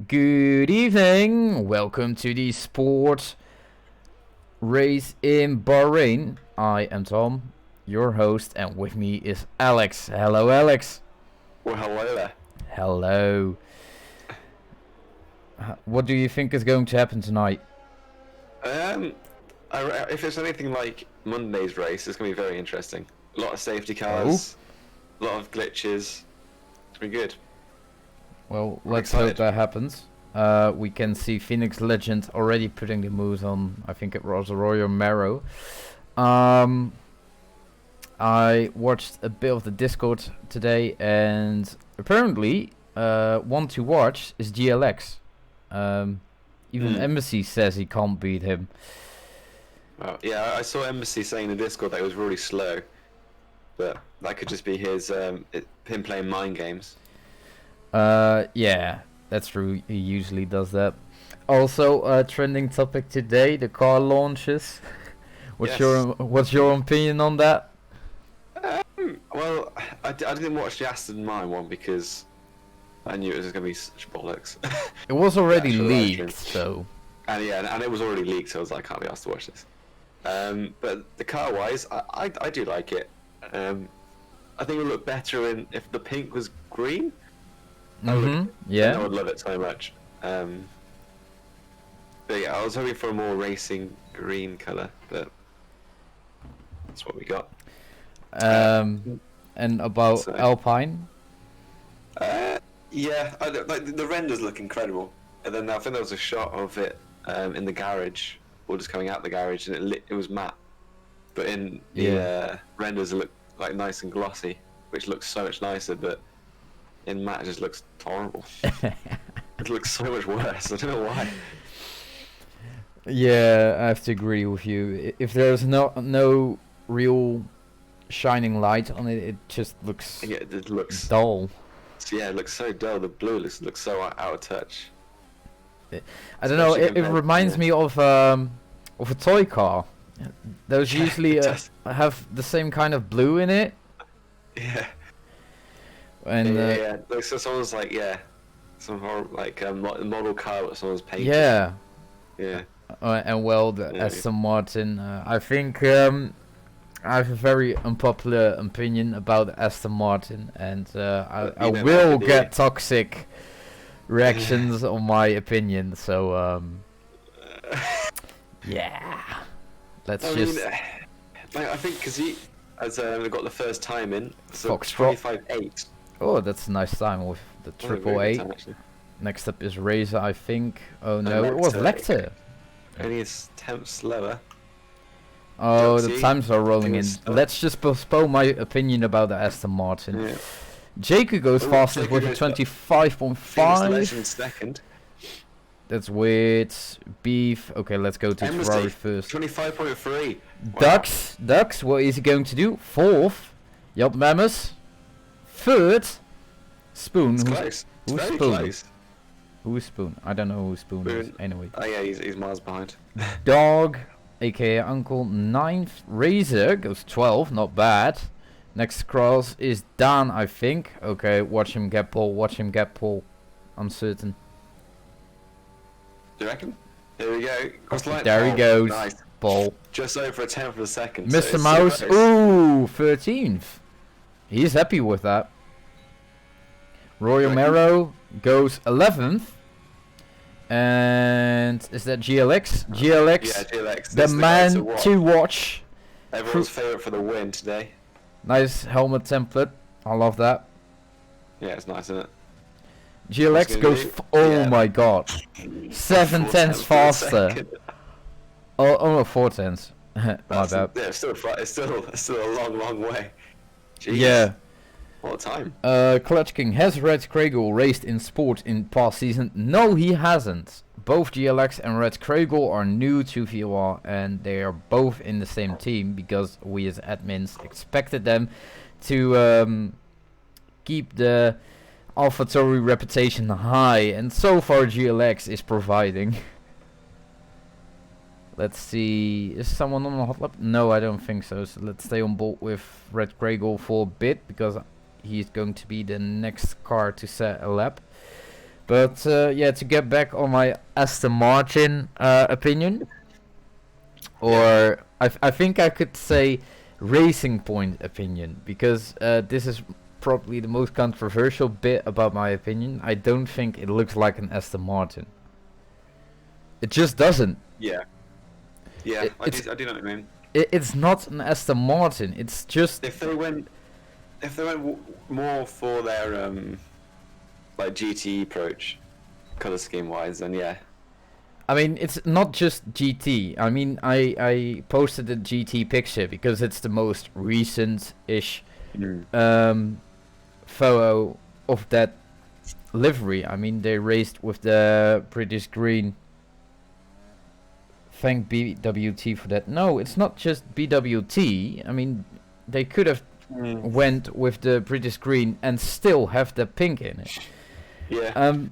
Good evening. Welcome to the sport race in Bahrain. I am Tom, your host, and with me is Alex. Hello, Alex. Well, hello there. Hello. What do you think is going to happen tonight? Um, if it's anything like Monday's race, it's going to be very interesting. A lot of safety cars, a lot of glitches. It's been good. Well, I'm let's hope excited. that happens. We can see Phoenix Legend already putting the moves on. I think it was Royal Marrow. I watched a bit of the Discord today, and apparently, one to watch is GLX. Even Embassy says he can't beat him. Well, yeah, I saw Embassy saying in Discord that it was really slow, but that could just be him playing mind games. Yeah, that's true. He usually does that. Also, trending topic today: the car launches. What's your opinion on that? Well, I didn't watch the Aston Martin one because I knew it was going to be such bollocks. It was already actual leaked, live so. And it was already leaked, so I was like, I can't be asked to watch this. But the car-wise, I do like it. I think it would look better if the pink was green. Yeah. I would love it so much. But yeah, I was hoping for a more racing green colour, but that's what we got. And about So- Alpine. Yeah, like the renders look incredible, and then I think there was a shot of it in the garage, or just coming out the garage, and it was matte, but in the renders it looked like nice and glossy, which looks so much nicer. But in matte, it just looks horrible. It looks so much worse. I don't know why. Yeah, I have to agree with you. If there's no real shining light on it, it just looks Yeah, it looks. dull. Yeah, it looks so dull. The blue looks so out of touch. I don't know. Especially It reminds me of a toy car. Those Yeah, usually it does. have the same kind of blue in it, Yeah. and yeah. Like, so someone's like, some model car that someone's painted. yeah. Yeah. And well, the Yeah. Aston Martin. I think I have a very unpopular opinion about Aston Martin, and I You don't will like it, do get you? toxic reactions on my opinion. So yeah, let's I just mean, like, I think because he has got the first time in, so Foxtrot. 25.8. Oh, that's a nice time with the triple Very eight. good time, actually. Next up is Razor, I think. Oh no, it was Lecter. Lecter. Only a tenth slower. Oh, the Joxy, times are rolling it in. was Let's just postpone my opinion about the Aston Martin. Yeah. Jacob goes Oh, fastest Jacob with a goes fa- Phoenix 25.5. Legend second. That's weird. Beef. Okay, let's go to Embassy, Ferrari first. 25.3. Wow. Ducks. What is he going to do? Fourth. Yep, Mammoth. Third. Spoon. It's Who's, close. It's who's very Spoon? close. Who's Spoon? I don't know who Spoon is. Spoon. Anyway. Oh yeah, he's miles behind. Dog, aka Uncle, 9th. Razor goes 12, not bad. Next cross is Dan, I think. Okay, watch him get pole. I'm certain. Do you reckon? Here we go. Cross line. There he Oh, goes. Nice. Pole. Just over a tenth of a second. Mr. so it's so Mouse, close. ooh, 13th. He's happy with that. Royal Reckon? Marrow goes 11th. And is that GLX? GLX, Yeah, GLX. the This is man guy to watch. Everyone's favourite for the win today. Nice helmet template. I love that. Yeah, it's nice, isn't it? GLX What's he gonna goes. do? Oh Yeah. my god. 7 tenths faster. Oh no, 4 tenths. My bad. Yeah, it's still a long way. Jeez. Yeah. What a time. Clutch King, has Red Kragel raced in sport in past season? No, he hasn't. Both GLX and Red Kragel are new to VOR, and they are both in the same team because we as admins expected them to keep the AlphaTauri reputation high, and so far GLX is providing. Let's see, is someone on the hot lap? No, I don't think so. So let's stay on board with Red Kragel for a bit because he's going to be the next car to set a lap. But yeah, to get back on my Aston Martin opinion, or I think I could say Racing Point opinion, because this is probably the most controversial bit about my opinion. I don't think it looks like an Aston Martin. It just doesn't. Yeah. Yeah, I do know what you mean. It's not an Aston Martin. It's just If they went more for their like GT approach, color scheme wise, then yeah. I mean, it's not just GT. I mean, I posted the GT picture because it's the most recent-ish photo of that livery. I mean, they raced with the British green. Thank BWT for that. No, it's not just BWT. I mean, they could have went with the British green and still have the pink in it. Yeah.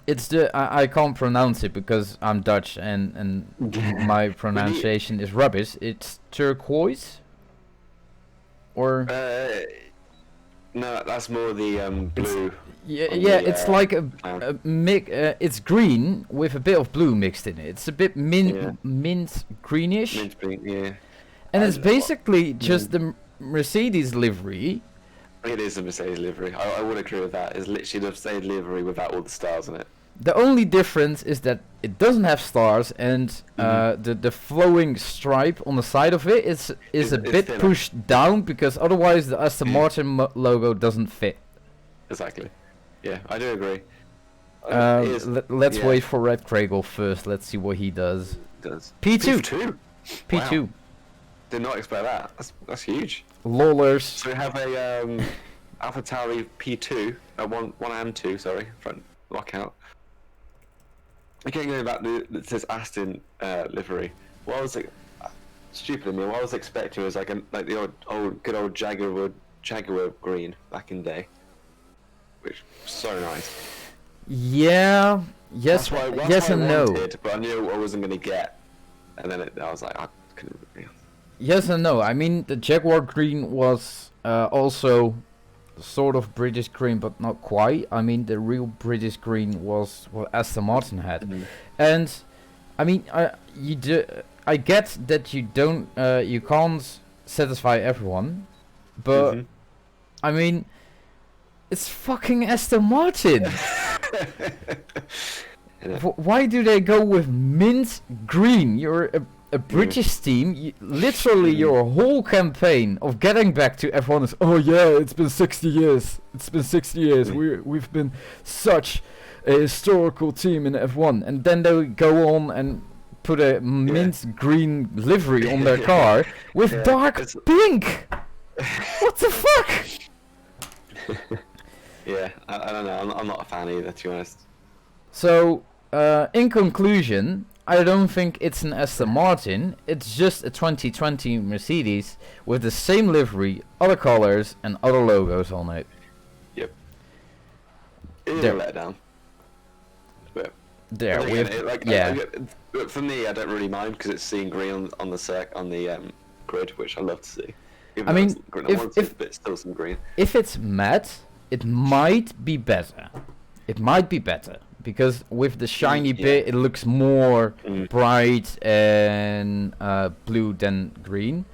It's the I can't pronounce it because I'm Dutch and my pronunciation is rubbish. It's turquoise, or no, that's more the blue. It's like a it's green with a bit of blue mixed in it. It's a bit mint greenish. Mint green, yeah. And it's basically just the Mercedes livery. It is a Mercedes livery. I would agree with that. It's literally the Mercedes livery without all the stars in it. The only difference is that it doesn't have stars, and the flowing stripe on the side of it is a bit thinner. pushed down, because otherwise the Aston Martin logo doesn't fit. Exactly. Yeah, I do agree. Let's wait for Red Craigle first. Let's see what he does. P2. P2. Wow. Did not expect that. That's huge. Lollers. So we have a AlphaTauri P2, one and two, sorry, front lockout. Again, going back to this Aston livery. What I was stupid of me. What I was expecting was like the old good old Jaguar green back in the day, which was so nice. Yeah. Yes. That's yes why and I no. wanted, but I knew I wasn't going to get, and then I was like, I couldn't. Yeah. Yes and no. I mean, the Jaguar green was also sort of British green, but not quite. I mean, the real British green was what Aston Martin had, and I mean, I get that you can't satisfy everyone, but I mean, it's fucking Aston Martin. Why do they go with mint green? You're a British team. Literally, your whole campaign of getting back to F1 is, oh yeah, it's been 60 years. It's been 60 years. We've been such a historical team in F1, and then they go on and put a mint green livery on their car with dark pink. What the fuck? Yeah, I don't know. I'm not a fan either, to be honest. So, in conclusion, I don't think it's an Aston Martin. It's just a 2020 Mercedes with the same livery, other colors, and other logos on it. Yep. It's a letdown. But there, we have, but for me, I don't really mind because it's seeing green on the grid, which I love to see. I mean, if it's still some green. If it's matte, it might be better. It might be better. Because with the shiny bit, it looks more bright and blue than green.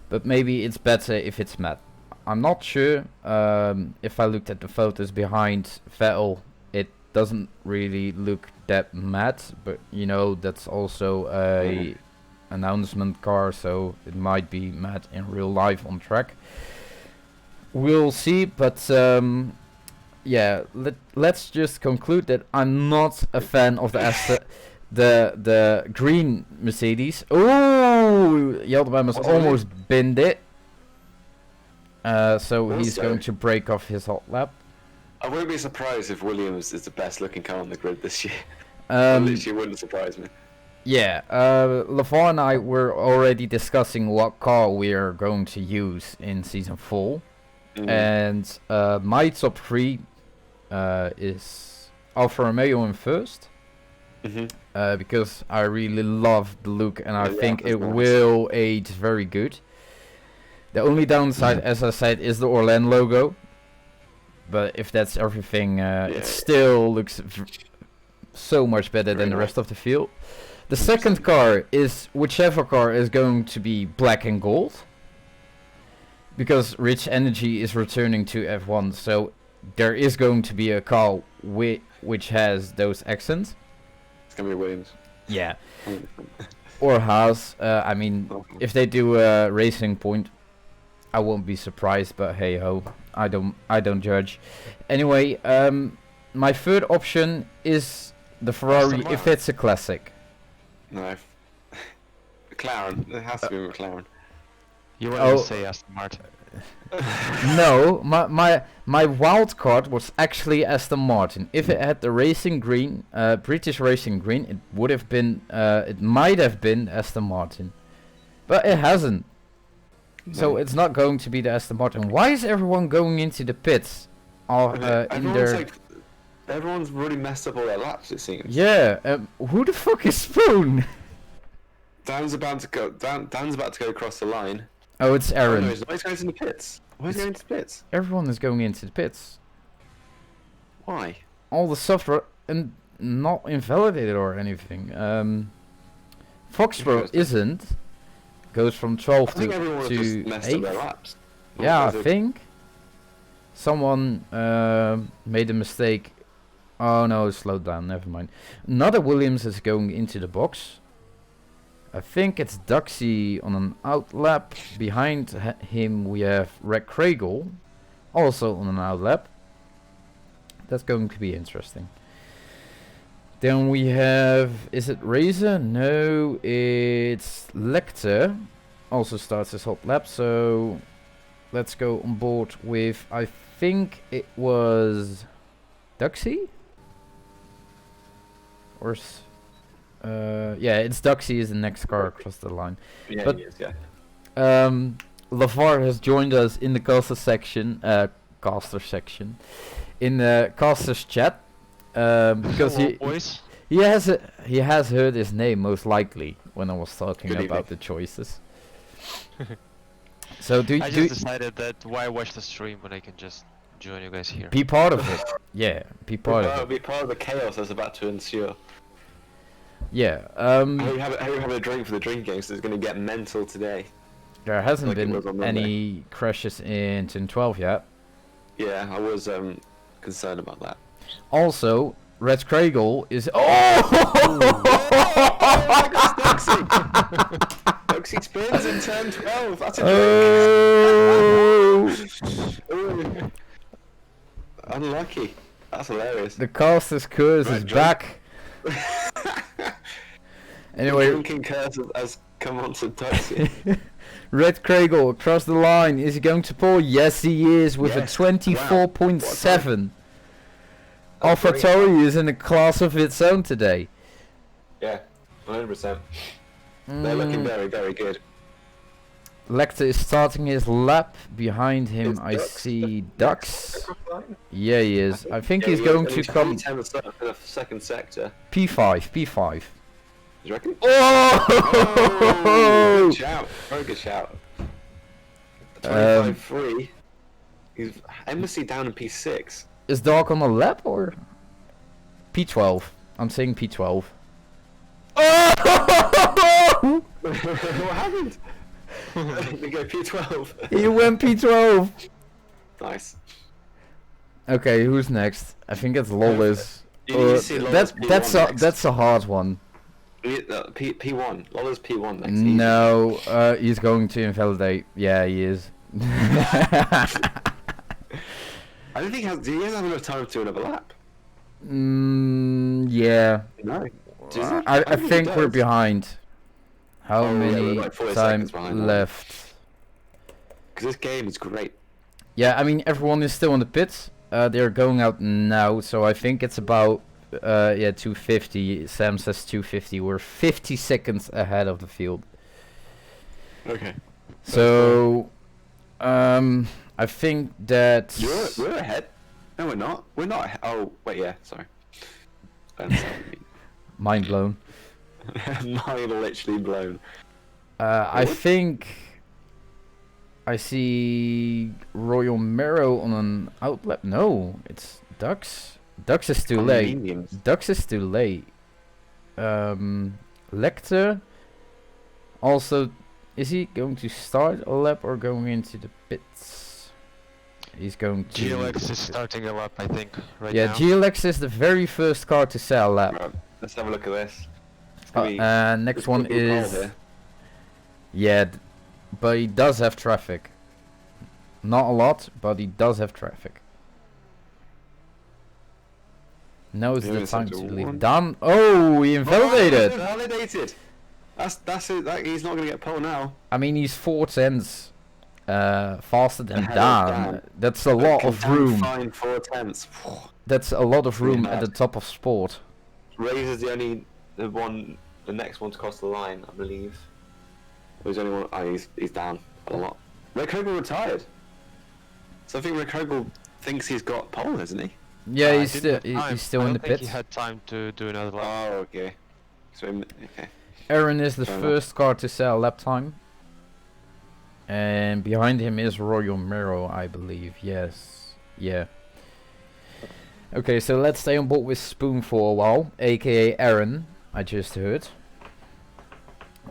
But maybe it's better if it's matte. I'm not sure. If I looked at the photos behind Vettel, it doesn't really look that matte. But you know, that's also a announcement car, so it might be matte in real life on track. We'll see, but yeah, let's just conclude that I'm not a fan of the green Mercedes. Oh, Jeldeman almost binned it. So he's going to break off his hot lap. I wouldn't be surprised if Williams is the best looking car on the grid this year. Literally wouldn't surprise me. Yeah, LaVar and I were already discussing what car we are going to use in Season 4. And my top 3 is Alfa Romeo in first, because I really love the look and I think it will age very good. The only downside, as I said, is the Orlen logo. But if that's everything, it still looks so much better than the rest of the field. The second car is whichever car is going to be black and gold. Because Rich Energy is returning to F1, so there is going to be a car which has those accents. It's gonna be Williams. Yeah. Or Haas. I mean, if they do a Racing Point, I won't be surprised. But hey ho, I don't judge. Anyway, my third option is the Ferrari if it's a classic. No, McLaren. It has to be McLaren. You were going to say Aston Martin. No, my wild card was actually Aston Martin. If it had the racing green, British racing green, it would have been, it might have been Aston Martin, but it hasn't. No. So it's not going to be the Aston Martin. Why is everyone going into the pits? Everyone's really messed up all their laps. It seems. Yeah. Who the fuck is Spoon? Dan's about to go. Dan's about to go across the line. Oh, it's Aaron. Oh, no, he's going into the pits. Why is he going into the pits? Everyone is going into the pits. Why? All the software and not invalidated or anything. Foxborough isn't. Goes from 12 to 8. Up their laps. Yeah, I think. Someone made a mistake. Oh no, slowed down, never mind. Another Williams is going into the box. I think it's Duxie on an out lap. Behind him we have Red Craigle, also on an out lap. That's going to be interesting. Then we have, is it Razor? No, it's Lecter. Also starts his hot lap, so let's go on board with, I think it was Duxie? Or yeah, it's Duxie is the next car across the line. Yeah, but he is, yeah. LaVar has joined us in the caster section, in the casters chat, because he has heard his name most likely when I was talking about the choices. So I just decided that why watch the stream when I can just join you guys here. Be part of it. Yeah, be part of it. Be part of the chaos that's about to ensue. Yeah. How you have a drink for the drink games? It's going to get mental today. There hasn't been any crashes in Turn 12 yet. Yeah, I was concerned about that. Also, Red Craigle is. Duxie spins in turn 12. That's a drink. Unlucky. That's hilarious. The caster's curse is back. Anyway, the drinking curse has come onto Duxie. Red Craigle across the line. Is he going to pull? Yes, he is with a 24.7. AlphaTauri is in a class of its own today. Yeah, 100%. They're looking very, very good. Lecter is starting his lap. Behind him, I see Dux. Yeah, he is. I think he's going to come. In the second sector. P5. You reckon? Oh! Good shout. Very good shout. 25-3. He's Embassy down in P6. Is Dog on the lap or P12? I'm saying P12. Oh! What happened? They go P12. He went P12. Nice. Okay, who's next? I think it's Lawless. That's a hard one. P1. Lawless P1 next. No, he's going to invalidate. Yeah, he is. I don't think he has enough time to do another lap. Yeah. No. I think we're behind. How many like time left? Because this game is great. Yeah, I mean everyone is still in the pits. They're going out now, so I think it's about 250. Sam says 250. We're 50 seconds ahead of the field. Okay. So, I think that we're ahead. No, we're not. We're not. Oh, wait. Yeah. Sorry. Mind blown. Mind literally blown. I think I see Royal Marrow on an outlap. No, it's Dux. Dux is too On the late. mediums. Dux is too late. Lecter. Also, is he going to start a lap or going into the pits? He's going to. GLX is starting a lap, I think, right Yeah, now. GLX is the very first car to sell a lap. Right, let's have a look at this. It's gonna be- Next it's one gonna be a goal is. here. Yeah, but he does have traffic. Not a lot, but he does have traffic. Now is Yeah, the it's time up to to leave. one. Done. Oh, he invalidated. Oh, invalidated. That's it. He's not gonna get pole now. I mean, he's 4 tenths faster than Ahead of Dan. Dan. That's a lot Can of Dan room. find 4/10. That's a lot of Really room at mad. the top of sport. Razor's the next one to cross the line, I believe. There's only one. Oh, he's down a lot. Rick Hogle retired. So I think Rick Hogle thinks he's got pole, hasn't he? Yeah, I he's didn't still have time. he's still I in the don't think pits. he had time to do another lap. Oh, okay. So okay. Aaron is the Fair enough. first car to sell lap time. And behind him is Royal Mirror, I believe. Yes. Yeah. Okay, so let's stay on board with Spoon for a while, aka Aaron, I just heard.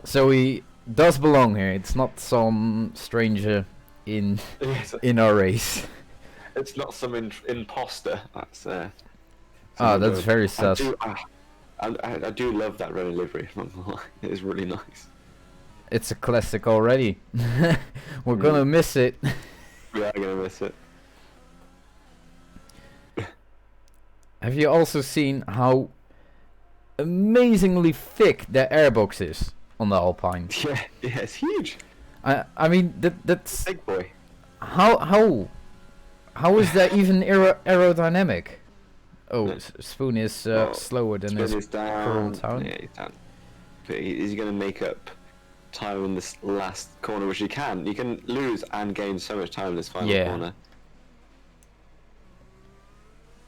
So he does belong here. It's not some stranger in our race. It's not some imposter. That's Ah, that's good. very sus. I do love that Renault livery. I'm not gonna lie. It is really nice. It's a classic already. We're gonna miss it. We are gonna miss it. Have you also seen how amazingly thick the airbox is on the Alpine? Yeah, it's huge. I mean that's Big boy. how is that even aerodynamic? Oh, No. Spoon is Well, slower than Spin his is down. current time. Yeah, he's down. But is he gonna make up time in this last corner, which he can? You can lose and gain so much time in this final Yeah. corner.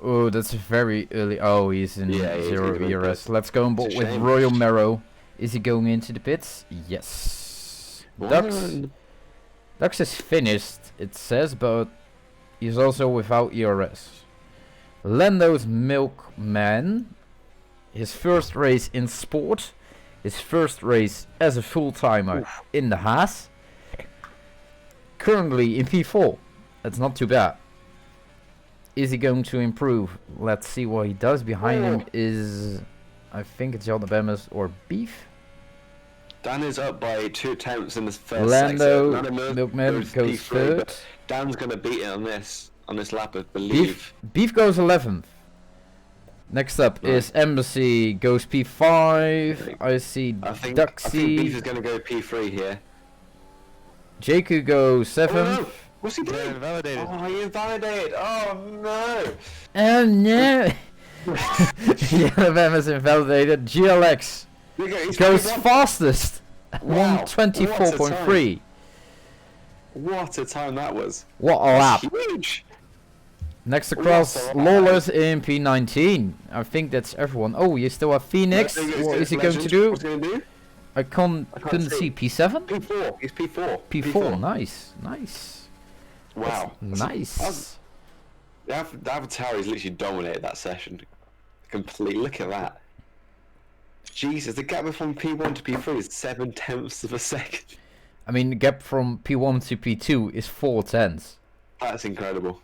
Oh, that's very early. Oh, he's in Yeah, he's 0 in ERS. pits. Let's go on board It's a with shame. Royal Marrow. Is he going into the pits? Yes. Dux is finished, it says, but he's also without ERS. Lando's Milkman. His first race in sport. His first race as a full-timer in the Haas. Currently in P4. That's not too bad. Is he going to improve? Let's see what he does. Behind him is, I think it's Jan de Bemmers or Beef. Dan is up by 2 attempts in this first Lando section. Milkman goes goes P3, third. but Dan's gonna beat it on this lap, I believe. Beef goes 11th. Next up Right. is Embassy goes P5. I see I think Beef Duxie. is gonna go P3 here. Jaku goes 7th. Oh, no. What's he They're doing? invalidated. Oh, he invalidated. Oh no. Oh no! Yellowbam is invalidated. GLX Look at- he's goes 21. fastest. Wow, 124.3. What a time that was. What a lap. That's huge. Next What across, a lap. Lawless in P19. I think that's everyone. Oh, you still have Phoenix. There goes What is he Legend. going to do? What's he gonna do? I can't couldn't see. see. P7? P4. He's P4. P4. Nice. Nice. Wow. That's nice. The Avatar has literally dominated that session. Completely. Look at that. Jesus, the gap from P1 to P3 is 7/10 of a second. I mean, the gap from P1 to P2 is 4 tenths. That's incredible.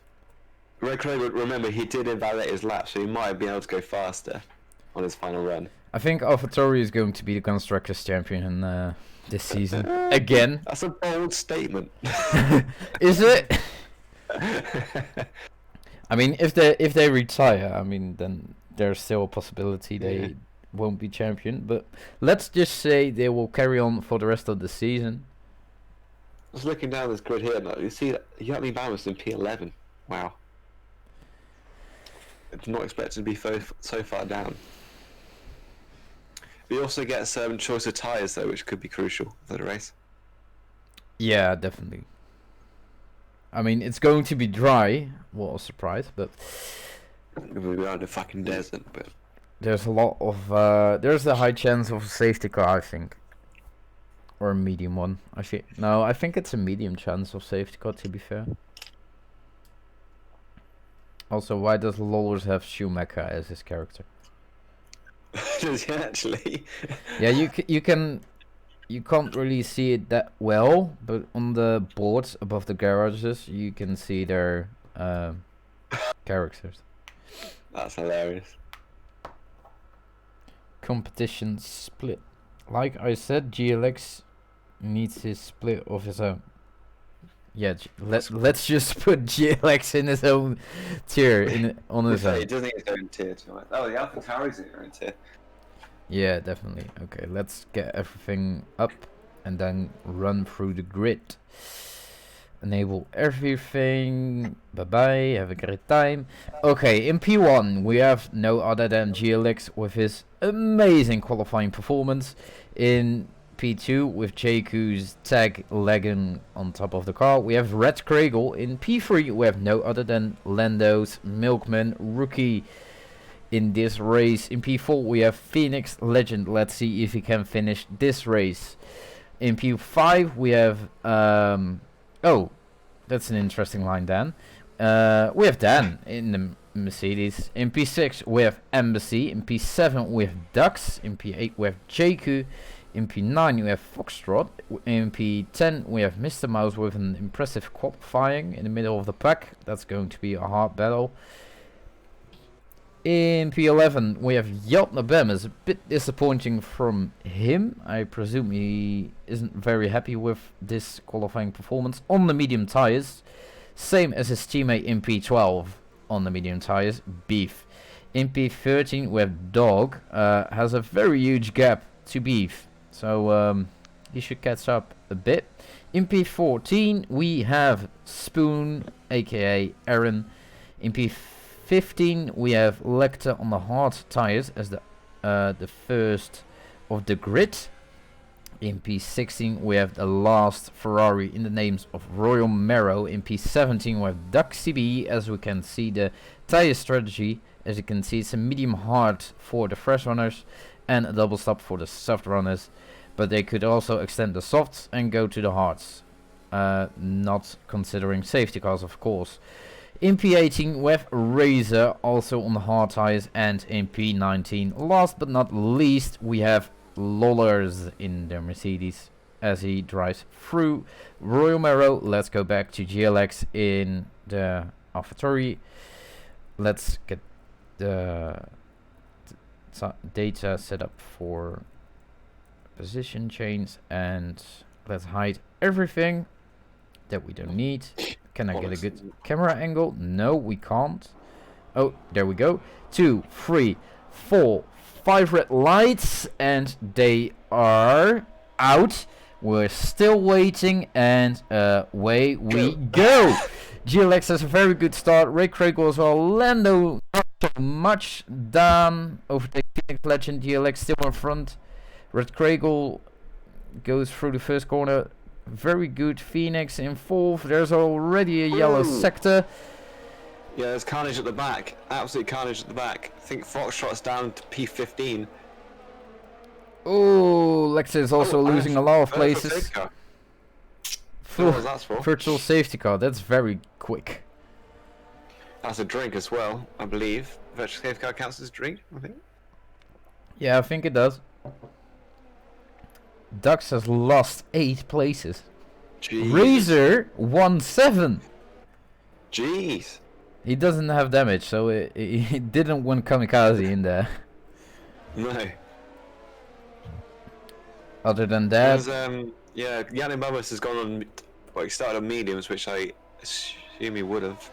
Red Craig, remember, he did invalidate his lap, so he might have been able to go faster on his final run. I think AlphaTauri is going to be the constructors champion this season again. That's a bold statement. Is it? I mean, if they retire, I mean, then there's still a possibility they won't be champion. But let's just say they will carry on for the rest of the season. Just looking down this grid here now, you see that Yatli Bammer's in P11. Wow. It's not expected to be so far down. We also get a certain choice of tyres though, which could be crucial for the race. Yeah, definitely. I mean, it's going to be dry. What a surprise! But We are in the fucking desert, but there's a lot of there's a high chance of a safety car, I think. Or a medium one. No, I think it's a medium chance of safety car, to be fair. Also, why does Lollers have Schumacher as his character? Does he actually? Yeah, you can't really see it that well, but on the boards above the garages, you can see their characters. That's hilarious. Competition split. Like I said, GLX needs his split of his own. Yeah, let's just put GLX in his own tier on his own. He doesn't need his own tier. Oh, the Alpha Tauri's in his own tier. Yeah, definitely. Okay, let's get everything up and then run through the grid. Enable everything. Bye bye. Have a great time. Okay, in P1 we have no other than GLX with his amazing qualifying performance. In P2 with JQ's tag lagging on top of the car, we have Red Kregel. In P3 we have no other than Lando's Milkman rookie in this race. In P4 we have Phoenix Legend. Let's see if he can finish this race. In P5 we have oh, that's an interesting line, Dan. We have Dan in the Mercedes. In P6 we have Embassy. In P7 we have Dux. In P8 we have JQ. In P9 we have Foxtrot. In P10 we have Mr. Mouse with an impressive qualifying in the middle of the pack. That's going to be a hard battle. In P11 we have Jotner Bemes. A bit disappointing from him. I presume he isn't very happy with this qualifying performance on the medium tires. Same as his teammate in P12 on the medium tires, Beef. In P13 we have Dog. Has a very huge gap to Beef. So he should catch up a bit. In P14 we have Spoon, aka Aaron. In P15 we have Lecter on the hard tires as the first of the grid. In P16 we have the last Ferrari in the names of Royal Marrow. In P17 we have Duck CB. As we can see, the tire strategy, as you can see, it's a medium hard for the fresh runners and a double stop for the soft runners, but they could also extend the softs and go to the hards, not considering safety cars, of course. In P18 we have Razor also on the hard tires, and in P19 last but not least we have Lollers in the Mercedes as he drives through Royal Marrow. Let's go back to GLX in the AlphaTauri. Let's get the data set up for position change, and let's hide everything that we don't need. Can I get a good camera angle? No, we can't. Oh, there we go. 2, 3, 4, 5 red lights, and they are out. We're still waiting, and away we go. GLX has a very good start. Ray Kregel as well. Lando not so much. Dan over the Phoenix Legend. GLX still in front. Red Kregel goes through the first corner. Very good. Phoenix in fourth. There's already a yellow sector. Yeah, there's carnage at the back. Absolute carnage at the back. I think Foxtrot's down to P15. Oh, Lexa is also losing a lot of places. That's for? Virtual safety car. That's very quick. That's a drink as well, I believe. Virtual safety car counts as a drink, I think. Yeah, I think it does. Dux has lost 8 places. Jeez. Razor won 7. Jeez. He doesn't have damage, so he didn't win Kamikaze in there. No. Other than that, yeah, Yannick Babas has gone on, like, started on mediums, which I assume he would have.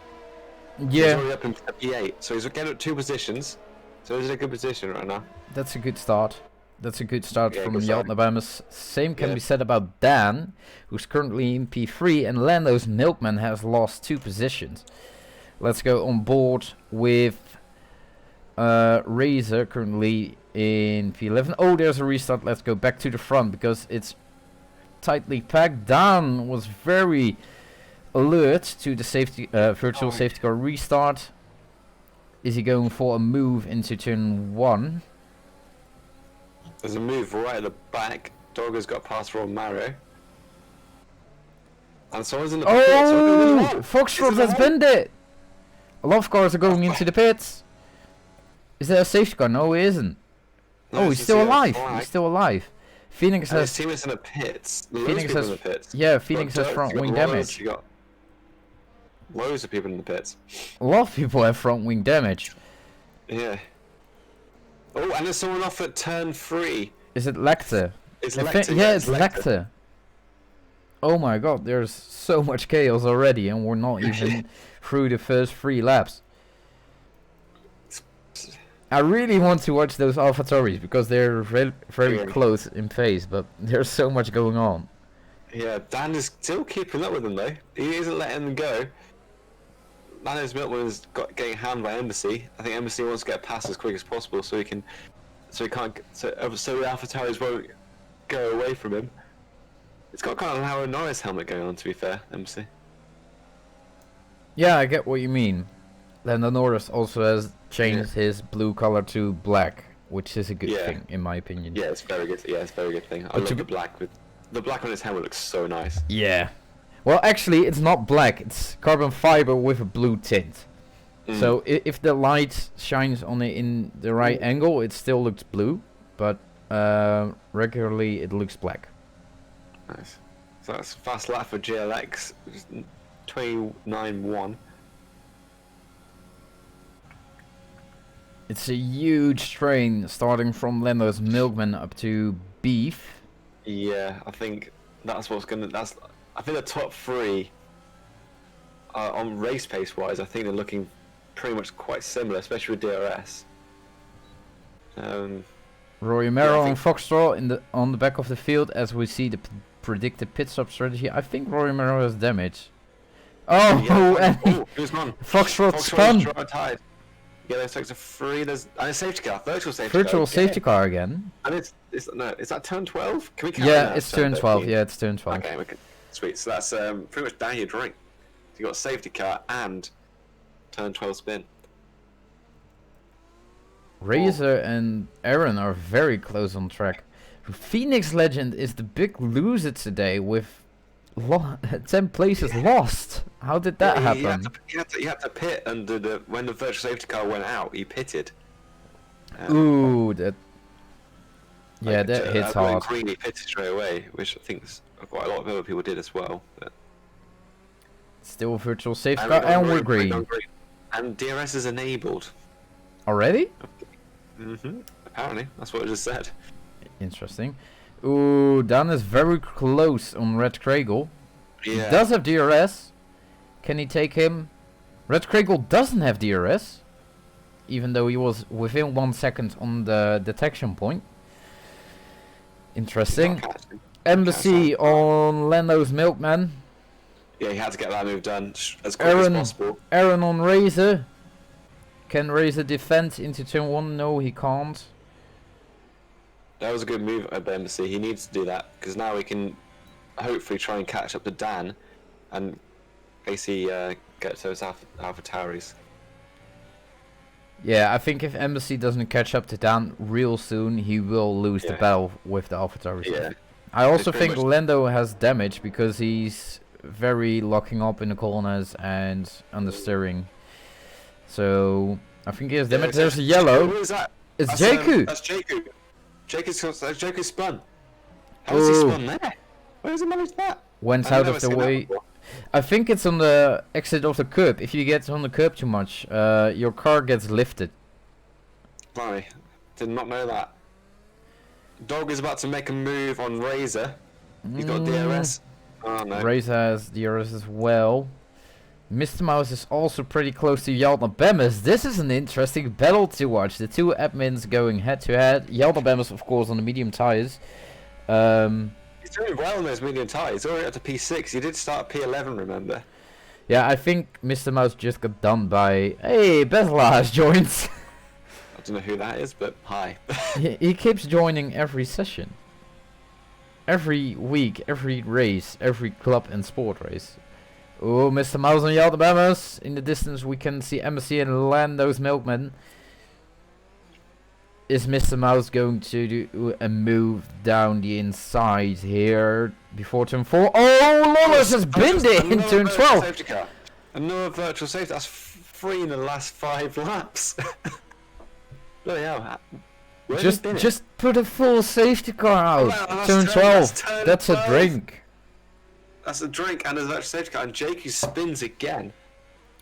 yeah, He's already up in P8, so he's getting up 2 positions. So he's in a good position right now. that's a good start. That's a good start Yeah, from good start. Yaltnabamus. Same can Yeah. be said about Dan, who's currently in P3, and Lando's Milkman has lost 2 positions. Let's go on board with Razor, currently in P11. Oh, there's a restart. Let's go back to the front because it's tightly packed. Dan was very alert to the safety virtual safety car restart. Is he going for a move into turn 1? There's a move right at the back. Dogger's got past Ron Mario. And someone's in the pit. Someone's in the Oh, wall. Foxtrot has been it. A lot of cars are going into the pits. Is there a safety car? No, he isn't. No, Oh, it's he's still a alive. flag. He's still alive. Phoenix And his has. team is in the pits. Loads of Phoenix people has. in the pits. Yeah, You got Phoenix has Dirk, front you got wing Lowe's, damage. You got loads of people in the pits. A lot of people have front wing damage. Yeah. Oh, and there's someone off at turn 3. Is it Lecter? It's I Lecter. think- yeah, it's Lecter. Oh my god, there's so much chaos already, and we're not even through the first 3 laps. I really want to watch those AlphaTauris because they're very Yeah. close in pace, but there's so much going on. Yeah, Dan is still keeping up with them though. He isn't letting them go. Manos Milkman is getting hammed by Embassy. I think Embassy wants to get past as quick as possible so he can, so the AlphaTauris won't go away from him. It's got kind of an Howard Norris helmet going on, to be fair, Embassy. Yeah, I get what you mean. Lando Norris also has changed his blue color to black, which is a good Yeah. thing in my opinion. Yeah, it's very good. Yeah, it's a very good thing. I But love to the be- black with the black on his helmet looks so nice. Yeah. Well, actually, it's not black. It's carbon fiber with a blue tint. So if the light shines on it in the right angle, it still looks blue, but regularly it looks black. Nice. So that's fast lap for GLX, 29.1. It's a huge train starting from Lando's Milkman up to Beef. Yeah, I think that's what's gonna. I think the top 3 on race pace wise, I think they're looking pretty much quite similar, especially with DRS. Roy Romero Yeah, I and Foxtrot on the back of the field as we see the predicted pit stop strategy. I think Roy Romero has damage. Oh, Yeah, and who's gone? Foxtrot spun. Tied. Yeah, there's like a 3. There's and a safety car, virtual safety car. Virtual safety yeah. car again. And it's no, is that turn 12? Can we count Yeah, that it's as turn 12. 13? Yeah, it's turn 12. Okay, okay, sweet. So that's pretty much down your drink. So you got safety car and turn 12 spin. Razor and Aaron are very close on track. Phoenix Legend is the big loser today with 10 places lost. How did that happen? You had to pit under when the virtual safety car went out. He pitted. Ooh, that. Yeah, that hits hard. Green, he pitted straight away, which I think quite a lot of other people did as well. But Still virtual safety and car, we got and we're green, green. And DRS is enabled. Already? Apparently, that's what I just said. Interesting. Ooh, Dan is very close on Red Craigle. Yeah. He does have DRS. Can he take him? Red Craigle doesn't have DRS. Even though he was within 1 second on the detection point. Interesting. Embassy on Lando's Milkman. Yeah, he had to get that move done as quick as possible. Aaron on Razor. Can Razor defend into turn 1? No, he can't. That was a good move by Embassy. He needs to do that because now we can hopefully try and catch up to Dan and basically get to those AlphaTauris. Yeah, I think if Embassy doesn't catch up to Dan real soon, he will lose the battle with the AlphaTauris. Yeah. I also It's think pretty much- Lando has damage because he's very locking up in the corners and understeering. So I think he has damage. There's a yellow. Who is that? It's That's, Jakku. That's Jakku. Jakku spun. How has he Oh. spun there? Where has he managed that? Went I've out never of the seen that way. before. I think it's on the exit of the curb. If you get on the curb too much, your car gets lifted. Blimey, did not know that. Dog is about to make a move on Razor. He's got DRS. Oh no. Razor has DRS as well. Mr. Mouse is also pretty close to Yalda Bemis. This is an interesting battle to watch. The two admins going head to head. Yalda Bemis, of course, on the medium tires. He's doing well on those medium tyres. He's already up to P6. He did start P11, remember? Yeah, I think Mr. Mouse just got done by... Hey, Besla has joined. I don't know who that is, but hi. he keeps joining every session. Every week, every race, every club and sport race. Oh, Mr. Mouse and Yalda Bemis. In the distance we can see Embassy and Lando's Milkman. is Mr. Mouse going to do a move down the inside here before turn 4? Oh, Lawless has binned it in turn 12. Safety car. Another virtual safety. That's 3 in the last 5 laps. Bloody hell. Just put a full safety car out. Well, turn 12. That's a drink. That's a drink and a virtual safety car. And Jakey spins again.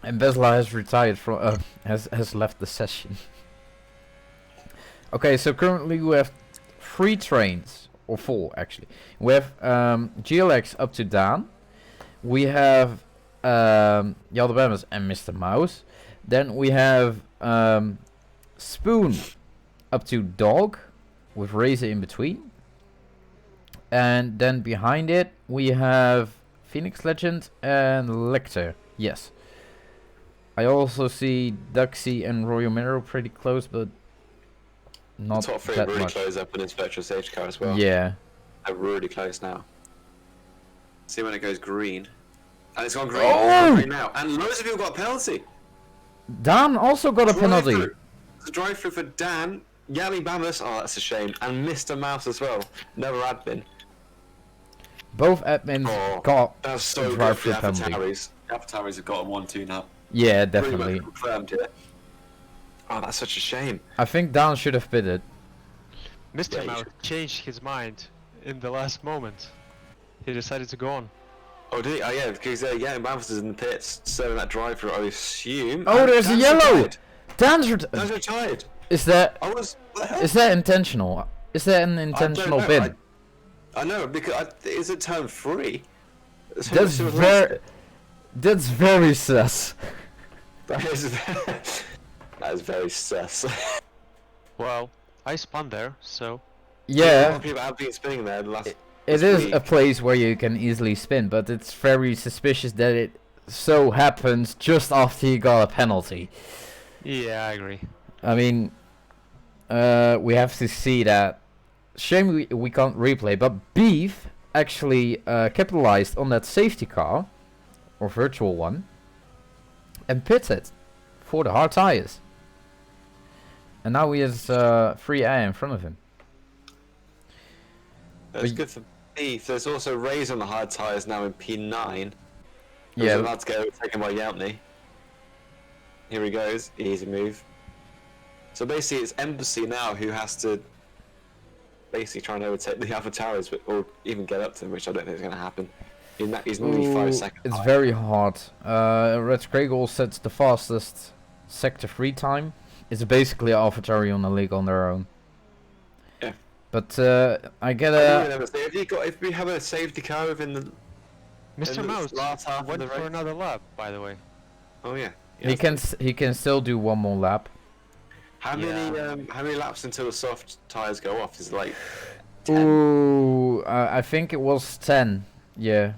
And Besla has retired from has left the session. Okay, so currently we have 3 trains, or 4 actually. We have GLX up to Dan. We have Yaldabamas and Mr. Mouse. Then we have Spoon up to Dog with Razor in between. And then behind it we have Phoenix Legend and Lecter. Yes. I also see Duxie and Royal Mirror pretty close, but not the top 3 that really much. close up in his virtual safety car as well. Yeah. They're really close now. See when it goes green. And it's gone green. Oh! It's gone green now. And loads of people got a penalty. Dan also got a penalty. It's a drive-through for Dan, Yali Bamus, oh that's a shame, and Mr. Mouse as well. Never admin. Both admins got That's so a good for drive-through the penalty. AvaTaris. The AvaTaris have got a 1-2 now. Yeah, Pretty definitely. much confirmed here. Oh, that's such a shame. I think Dan should have pitted. Mr. Yeah, Mouse changed his mind in the last moment. He decided to go on. Oh, did he? Oh, yeah, because Yali Bamus is in the pits, serving that drive-through, I assume. Oh, And there's a Dan's yellow! retired. Dan's Dan's retired. Is that What the hell? is that intentional? Is that an intentional I don't know. bin? I know, because is it turn 3? That's very sus. That is, that is very sus. Well, I spun there, so... A lot Yeah, of people have been spinning there the last... it this is week. a place where you can easily spin, but it's very suspicious that it so happens just after you got a penalty. Yeah, I agree. I mean, we have to see that. Shame we can't replay, but Beef actually capitalized on that safety car, or virtual one, and pitted for the hard tires. And now he has free air in front of him. That's but- good for Beef. There's also Rays on the hard tyres now in P9. Yeah. He's about to get overtaken by Yelpney. Here he goes. Easy move. So basically it's Embassy now who has to basically try and overtake the AvaTaris, or even get up to him, which I don't think is going to happen. He's nearly 5 seconds It's high. very hard. Red Kragel sets the fastest sector free time. It's basically AvaTari on the league on their own. Yeah. But I get I a. don't know, if we have a safety car within the... Mr. the Mouse last half of went the for race. another lap, by the way. Oh yeah. He can still do one more lap. How many laps until the soft tires go off? Is it like 10? Ooh, I think it was 10. Yeah.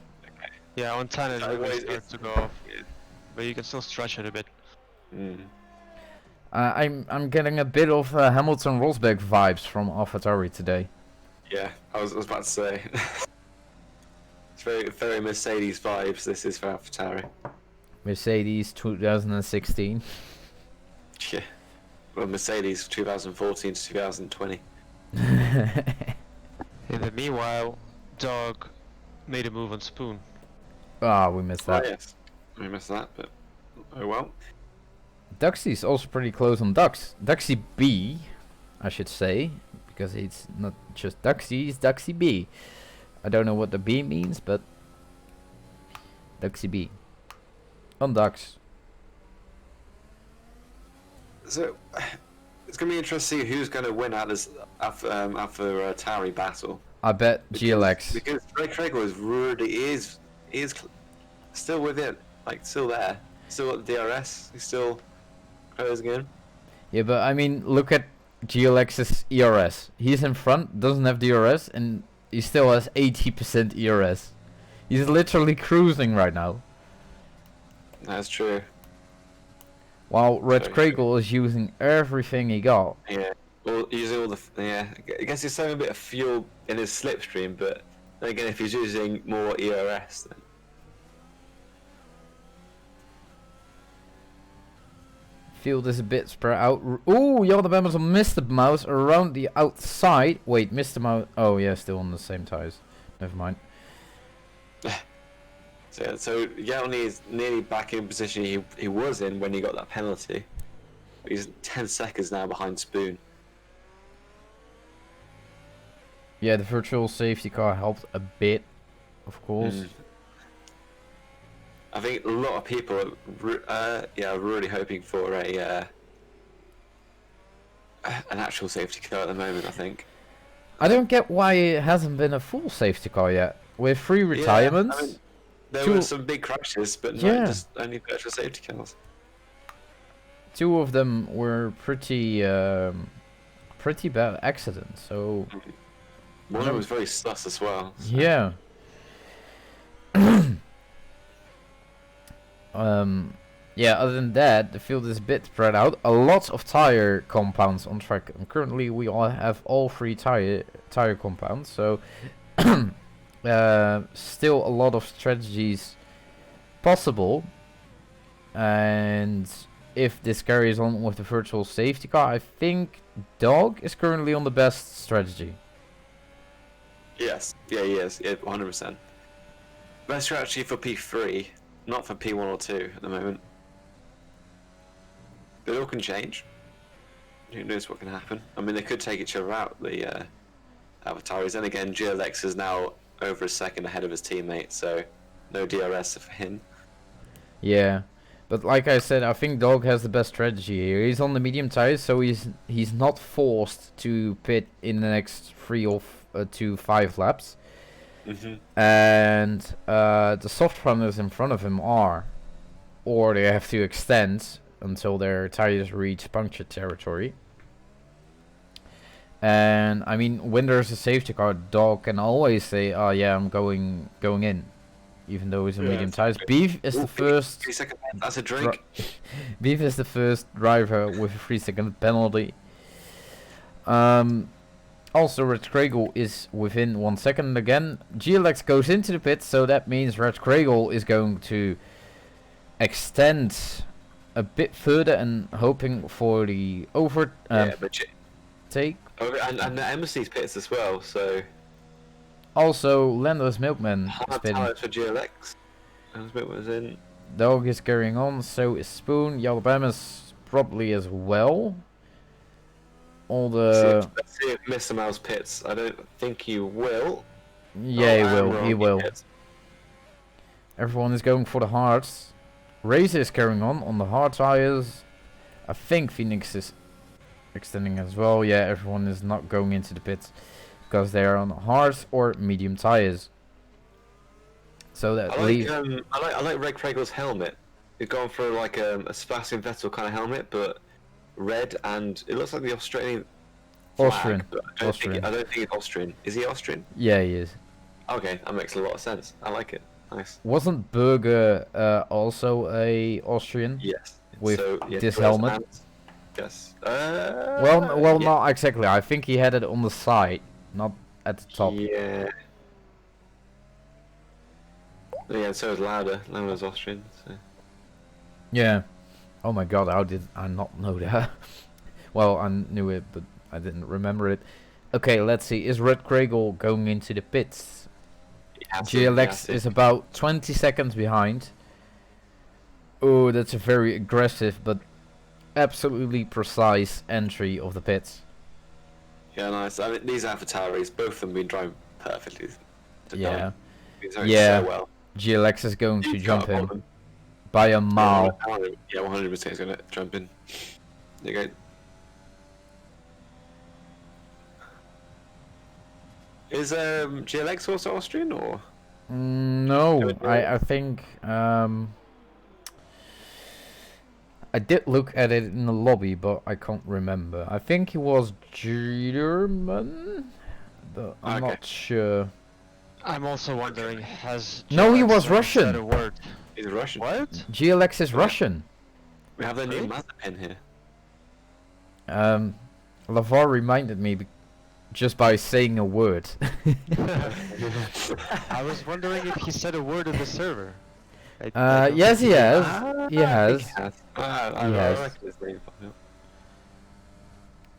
Yeah, on 10 it Oh, really wait, starts to it's- go off. yeah. But you can still stretch it a bit. Mm. I'm getting a bit of Hamilton Rosberg vibes from AvaTari today. Yeah, I was about to say. It's very Mercedes vibes. This is for AvaTari. Mercedes 2016. Yeah. Well, Mercedes 2014 to 2020. In the meanwhile, Dog made a move on Spoon. Ah, we missed that. Oh, yes. We missed that, but oh well. Duxie's also pretty close on Dux. Duxie B, I should say, because it's not just Duxie, it's Duxie B. I don't know what the B means, but Duxie B. On Dux. So it's gonna be interesting to see who's gonna win out this AvaTari battle. I bet GLX. Because Craig is still with it, like still there, still at the DRS. He's still closing in. Yeah, but I mean, look at GLX's ERS. He's in front, doesn't have DRS, and he still has 80% ERS. He's literally cruising right now. That's true. While Red Very true. Kragel is using everything he got. Yeah. Well, using all the I guess he's saving a bit of fuel in his slipstream, but then again, if he's using more ERS, then Field is a bit spread out. Ooh, Jordan Bemmers on Mr. Mouse around the outside. Wait, Mr. Mouse. Oh, yeah, still on the same tires. Never mind. So Yelney is nearly back in position he was in when he got that penalty. He's 10 seconds now behind Spoon. Yeah, the virtual safety car helped a bit, of course. I think a lot of people are really hoping for an actual safety car at the moment, I think. I don't get why it hasn't been a full safety car yet. With 3 retirements. I mean, there were some big crashes, but not just only virtual safety cars. 2 of them were pretty bad accidents, so... One of them was very sus as well. So. Yeah. Yeah, other than that, the field is a bit spread out. A lot of tire compounds on track. And currently, we all have all 3 tire compounds. So, still a lot of strategies possible. And if this carries on with the virtual safety car, I think Dog is currently on the best strategy. Yes, yeah, he is. Yeah, 100%. Best strategy for P3, not for P1 or 2 at the moment. But it all can change. Who knows what can happen? I mean, they could take each other out, the Avatars. And again, GLX is now over a second ahead of his teammate, so no DRS for him. Yeah, but like I said, I think Dog has the best strategy here. He's on the medium tires, so he's not forced to pit in the next 3 to 5 laps. And the soft runners in front of him are, or they have to extend until their tires reach puncture territory. And I mean, when there's a safety car, Dog can always say, "Oh yeah, I'm going in," even though he's on medium tires. Beef is the first. 3 seconds. That's a drink. Beef is the first driver with a 3-second penalty. Also, Red Kragel is within 1 second again. GLX goes into the pit, so that means Red Kragel is going to extend a bit further and hoping for the take. And the Embassy's pits as well, so... Also, Landers Milkman is hard pitting. tires for GLX. Landers Milkman's in. Dog is carrying on, so is Spoon. Yalabama's probably as well. Let's see if Mr. Mouse pits. I don't think he will. Yeah, he will. Everyone is going for the hards. Razor is carrying on the hard tires. I think Phoenix is extending as well. Yeah, everyone is not going into the pits because they are on hards or medium tires. So that I like Red Kragel's helmet. He's gone for like a Sebastian Vettel kind of helmet, but red, and it looks like the Australian flag, Austrian. but I don't think it's Austrian. Is he Austrian? Yeah, he is. Okay, that makes a lot of sense. I like it. Nice. Wasn't Berger also a Austrian? Yes. With this first helmet? hand. Yes. Well, yeah. not exactly. I think he had it on the side, not at the top. Yeah. Yeah, so is Lauda. Lauda's Austrian. So. Yeah. Oh my god, how did I not know that? Well, I knew it, but I didn't remember it. Okay, let's see. Is Red Kragel going into the pits? GLX is about 20 seconds behind. Oh, that's a very aggressive but absolutely precise entry of the pits. Yeah, nice. I mean, these AlphaTauris, both of them been driving perfectly. Yeah. So well. GLX is going to jump in by a mile. Yeah, 100% is going to jump in. There you go. Is GLX also Austrian or? No, I think I did look at it in the lobby, but I can't remember. I think he was German, but I'm not sure. I'm also wondering, has No, he GLX was said Russian. a word? He's Russian. What? GLX is Russian. We have the new Mazepin here. LaVar reminded me just by saying a word. I was wondering if he said a word in the server. don't Yes, think he did. has. He I has. think he has. I He has. reckon his name popped up.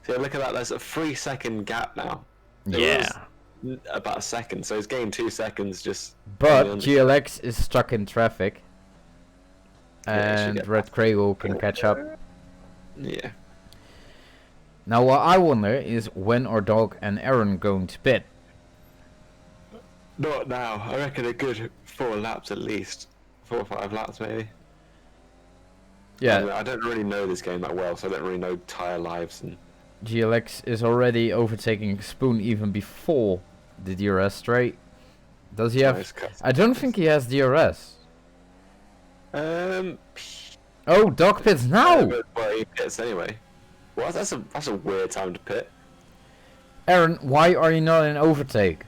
So look at that. There's a 3-second gap now. It was Yeah. about a second, so he's gained 2 seconds just. But on the GLX is stuck in traffic. Yeah, he should And get Red past. Craigle can catch up. Yeah. Now what I wonder is when are Dog and Aaron going to pit? Not now. I reckon a good 4 laps at least. 4 or 5 laps maybe. Yeah, I don't really know this game that well, so I don't really know tyre lives and. GLX is already overtaking Spoon even before the DRS straight. Does he have... Nice cuts. I don't think he has DRS. Um. Oh, Dog pits now! Well, he pits anyway. Well, that's a weird time to pit. Aaron, why are you not in overtake?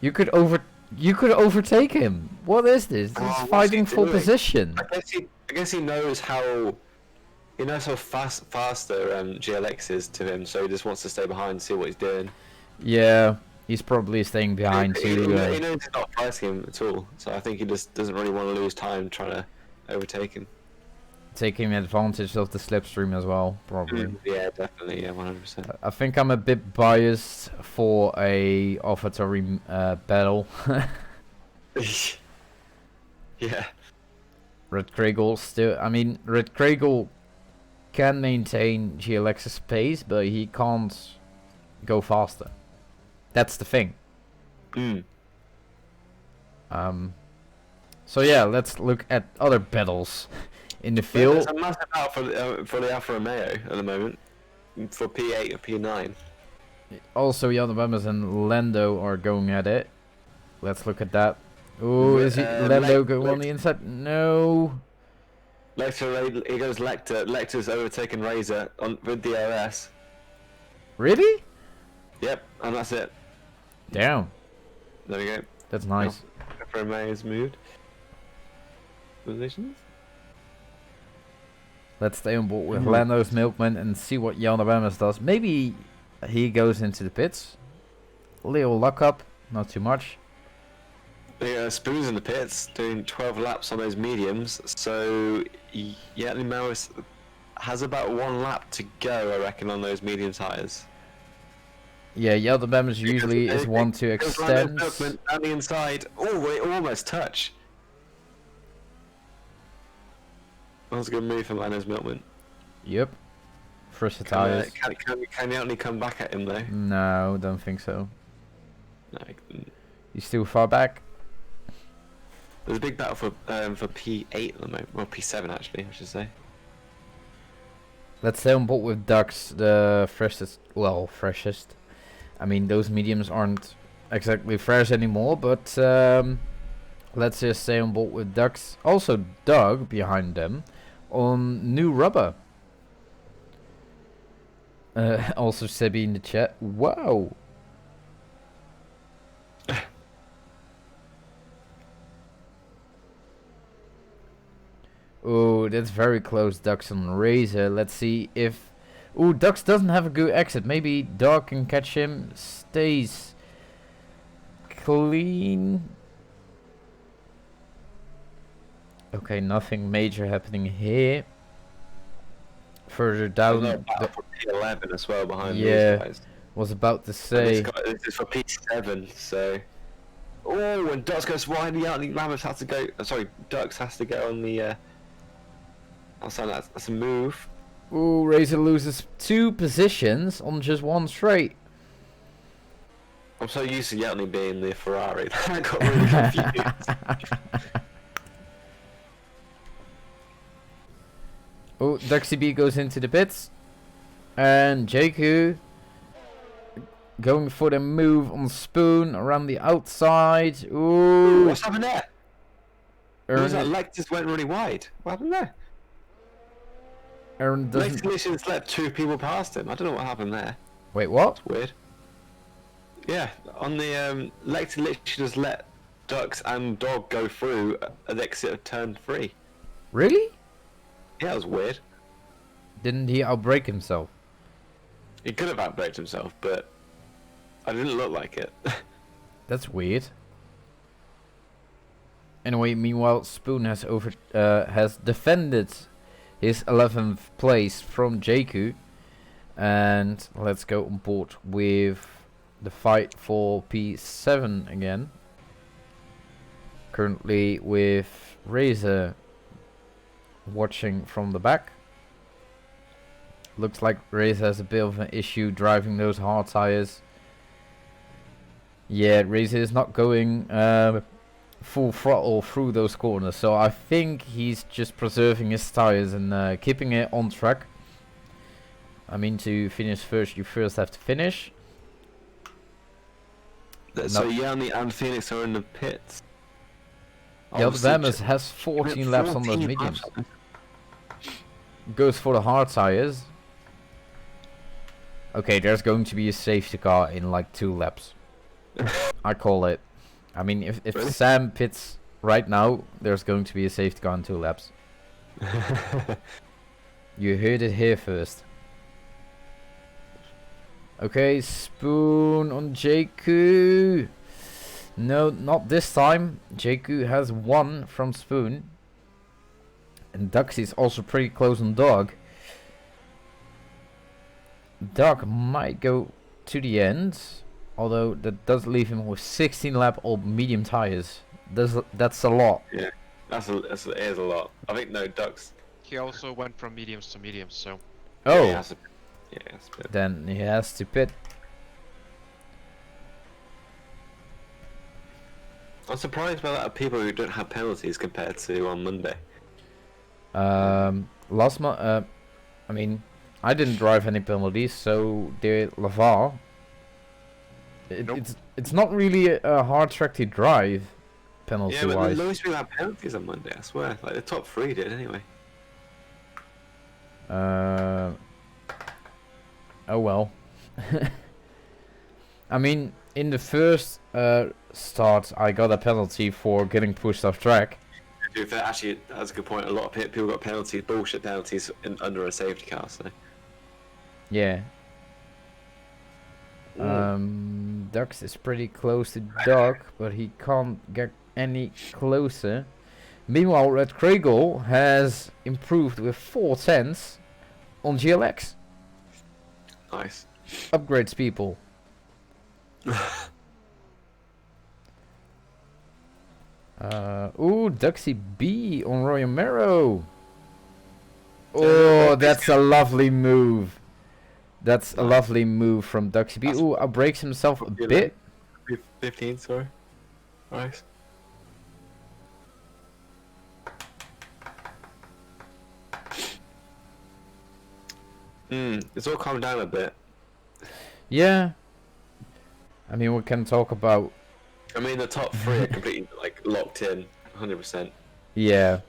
You could overtake him. What is this? This Oh, is what's fighting he for doing? position. I guess he knows how. He knows how faster GLX is to him, so he just wants to stay behind and see what he's doing. Yeah, he's probably staying behind He too. knows he's not fighting him at all, so I think he just doesn't really want to lose time trying to overtake him. Taking advantage of the slipstream as well, probably. Yeah, definitely, yeah, 100%. I think I'm a bit biased for a AlphaTauri battle. Yeah. Red Craigle still... I mean, Red Craigle can maintain GLX's pace, but he can't go faster. That's the thing. Mm. So yeah, let's look at other battles in the There's field. a massive out for the Alfa Romeo at the moment, for P8 or P9. Also, Jan Wemmers and Lando are going at it. Let's look at that. Oh, is he Lando going on the inside? No. Lecter, he goes Lecter. Lecter's overtaken Razor with DRS. Really? Yep, and that's it. Damn. There we go. That's nice. Alfa Romeo has moved positions. Let's stay on board with Lando's Milkman and see what Jan Wemmers does. Maybe he goes into the pits. Little luck up, not too much. Spoon's in the pits, doing 12 laps on those mediums, so Yatley Maris has about 1 lap to go, I reckon, on those medium tyres. Yeah, Jan Wemmers usually is one to extend. On the inside. Oh, it almost touch. That was a good move from Lano's Milkman. Yep. Fresh tires. Can Yatley come back at him though? No, don't think so. No, he couldn't. He's still far back. There's a big battle for P8 at the moment. Well, P7 actually, I should say. Let's stay on board with Ducks, the freshest. Well, freshest. I mean, those mediums aren't exactly fresh anymore, but let's just stay on board with Ducks. Also, Doug behind them on new rubber. Also, Sebi in the chat. Wow. Oh, that's very close. Ducks on Razor. Let's see if... Oh, Ducks doesn't have a good exit. Maybe Dog can catch him. Stays clean. Okay, nothing major happening here. Further down... For P11 as well behind Yeah. these guys. Was about to say... This is for P7, so... Oh, when Ducks goes wide, Yatley Maris has to go... sorry, Ducks has to go on the... outside that's a move. Ooh, Razor loses 2 positions on just 1 straight. I'm so used to Yatley being the Ferrari that I got really confused. Oh, Duxie B goes into the pits. And Jakku going for the move on Spoon around the outside. Ooh. What's happened there? Aaron, That leg just went really wide. What happened there? Aaron doesn't... Lexington let 2 people past him. I don't know what happened there. Wait, what? It's weird. Yeah, on the Lecter literally just let Ducks and Dog go through at the exit of turn 3. Really? Yeah, that was weird. Didn't he outbrake himself? He could have outbraked himself, but I didn't look like it. That's weird. Anyway, meanwhile, Spoon has defended his 11th place from Jakku, and let's go on board with the fight for P7 again. Currently with Razor watching from the back. Looks like Razor has a bit of an issue driving those hard tires. Yeah, Razor is not going full throttle through those corners, so I think he's just preserving his tires and keeping it on track. I mean, to finish first, you first have to finish. So Yanni and Phoenix are in the pits. Bemis has 14 laps on those mediums. Goes for the hard tires. Okay, there's going to be a safety car in like 2 laps. I call it. I mean, if Really? Sam pits right now, there's going to be a safety car in 2 laps. You heard it here first. Okay, Spoon on Jakku. No, not this time. Jakku has 1 from Spoon. And Duxie's also pretty close on Dog. Dog might go to the end. Although that does leave him with 16 lap old medium tires. That's a lot. Yeah, it is a lot. I think no Ducks. He also went from mediums to mediums, so. Oh, Yeah, that's a bit. then he has to pit. I'm surprised by that of people who don't have penalties compared to on Monday. Last month, I mean, I didn't drive any penalties, so did Laval. Nope. It's not really a hard track to drive, penalty Yeah, but wise. the lowest people had penalties on Monday, I swear. Like the top 3 did anyway. Oh well. I mean, in the first start, I got a penalty for getting pushed off track. To be fair, actually, that's a good point. A lot of people got penalties, bullshit penalties, under a safety car. So Yeah. Dux is pretty close to Dog, but he can't get any closer. Meanwhile, Red Kragel has improved with 4 tenths on GLX. nice. Upgrades, people. Ooh, Duxie B on Royal Marrow. Oh, that's a lovely move. That's a lovely move from Duxie B. Ooh, outbrakes himself a bit. 15, sorry. Nice. It's all calmed down a bit. Yeah. I mean, we can talk about. I mean, the top 3 are completely like locked in, 100%. Yeah.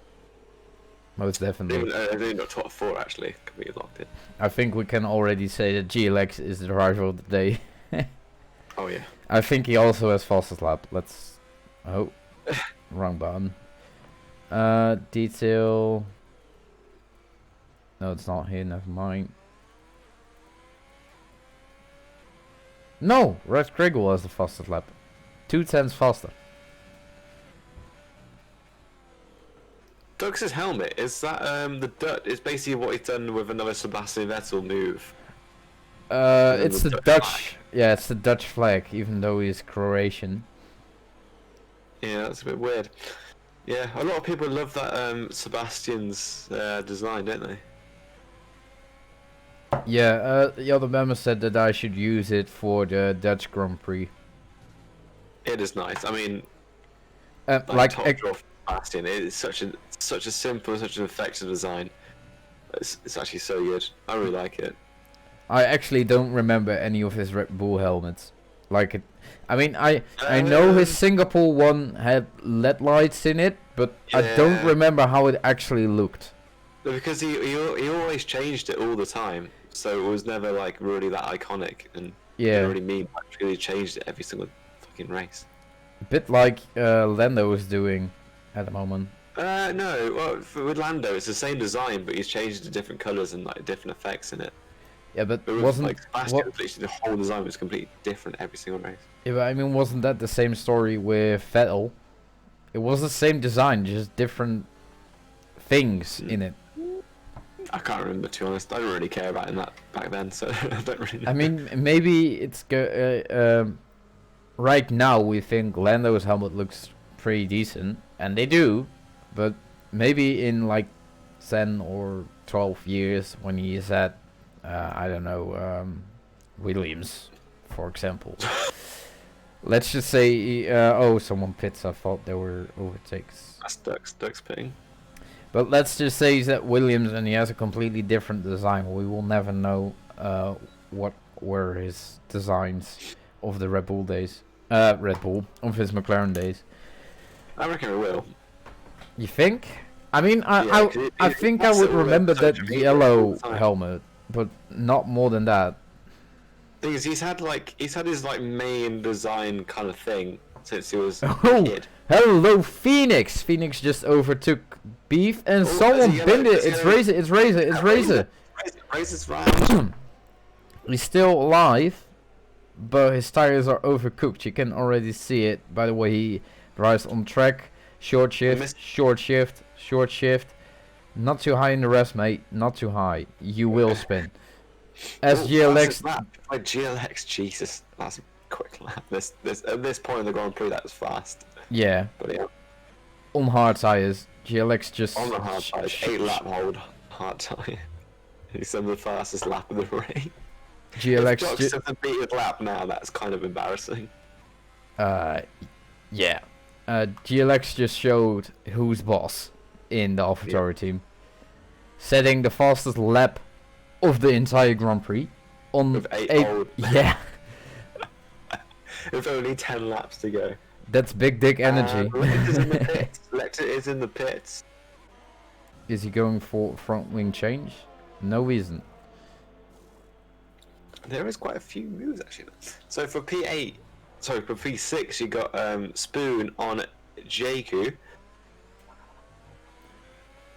Most definitely. Even the top 4 actually completely locked in. I think we can already say that GLX is the driver of the day. Oh yeah. I think he also has fastest lap. Let's. Oh, wrong button. Detail. No, it's not here. Never mind. No, Red Krigel has the fastest lap. 2 tenths faster. Doug's helmet, is that the dirt? It's basically what he's done with another Sebastian Vettel move. It's the the Dutch Dutch. Yeah, it's the Dutch flag, even though he's Croatian. Yeah, that's a bit weird. Yeah, a lot of people love that Sebastian's design, don't they? Yeah, the other member said that I should use it for the Dutch Grand Prix. It is nice. I mean, Like, top draw for Sebastian. It is such a simple, such an effective design. It's actually so good. I really like it. I actually don't remember any of his Red Bull helmets. Like, I mean, I know his Singapore one had LED lights in it, but I don't Yeah. remember how it actually looked. No, because he always changed it all the time, so it was never like really that iconic, and Yeah, didn't really mean much. Really changed it every single fucking race. a bit like Lando is doing at the moment. No, well, with Lando, it's the same design, but he's changed it to different colours and like different effects in it. Yeah, but It was wasn't like Sebastian, was literally the whole design was completely different every single race. yeah, but I mean, wasn't that the same story with Vettel? It was the same design, just different things in it. I can't remember, to be honest. I didn't really care about that back then, so I don't really know. I mean, maybe it's right now we think Lando's helmet looks pretty decent, and they do, but maybe in like 10 or 12 years when he is at, I don't know, Williams, for example. Let's just say, oh, someone pits. I thought there were overtakes. That's Duck's pitting. But let's just say he's at Williams and he has a completely different design. We will never know what were his designs of the Red Bull days. Red Bull, of his McLaren days. I reckon it will. You think? I mean, I think I would remember that yellow helmet, but not more than that. Thing is, he's had his like main design kind of thing since he was a Oh, kid. hello, Phoenix! Phoenix just overtook Beef, and someone binned it. It's Razor. It's Razor. It's Razor. Razor's round. He's still alive, but his tires are overcooked. You can already see it by the way he drives on track. Short shift, short shift, short shift. Not too high in the rest, mate. Not too high. You will spin. As GLX. Like GLX, Jesus, that's a quick lap. This at this point in the Grand Prix, that was fast. Yeah. But yeah, On hard tires, GLX just. on the hard tires, 8-lap hold hard tire. He's on the fastest lap of the race. GLX. If Jock's have beaten lap now, that's kind of embarrassing. Yeah. GLX just showed who's boss in the AlphaTauri team, setting the fastest lap of the entire Grand Prix on With 8 hold. Yeah, With only 10 laps to go. that's big dick energy. Lecter's in the pits. Lecter is in the pits. Is he going for front wing change? No, he isn't. There is quite a few moves actually. So for P8, sorry, for P6, you got Spoon on Jakku.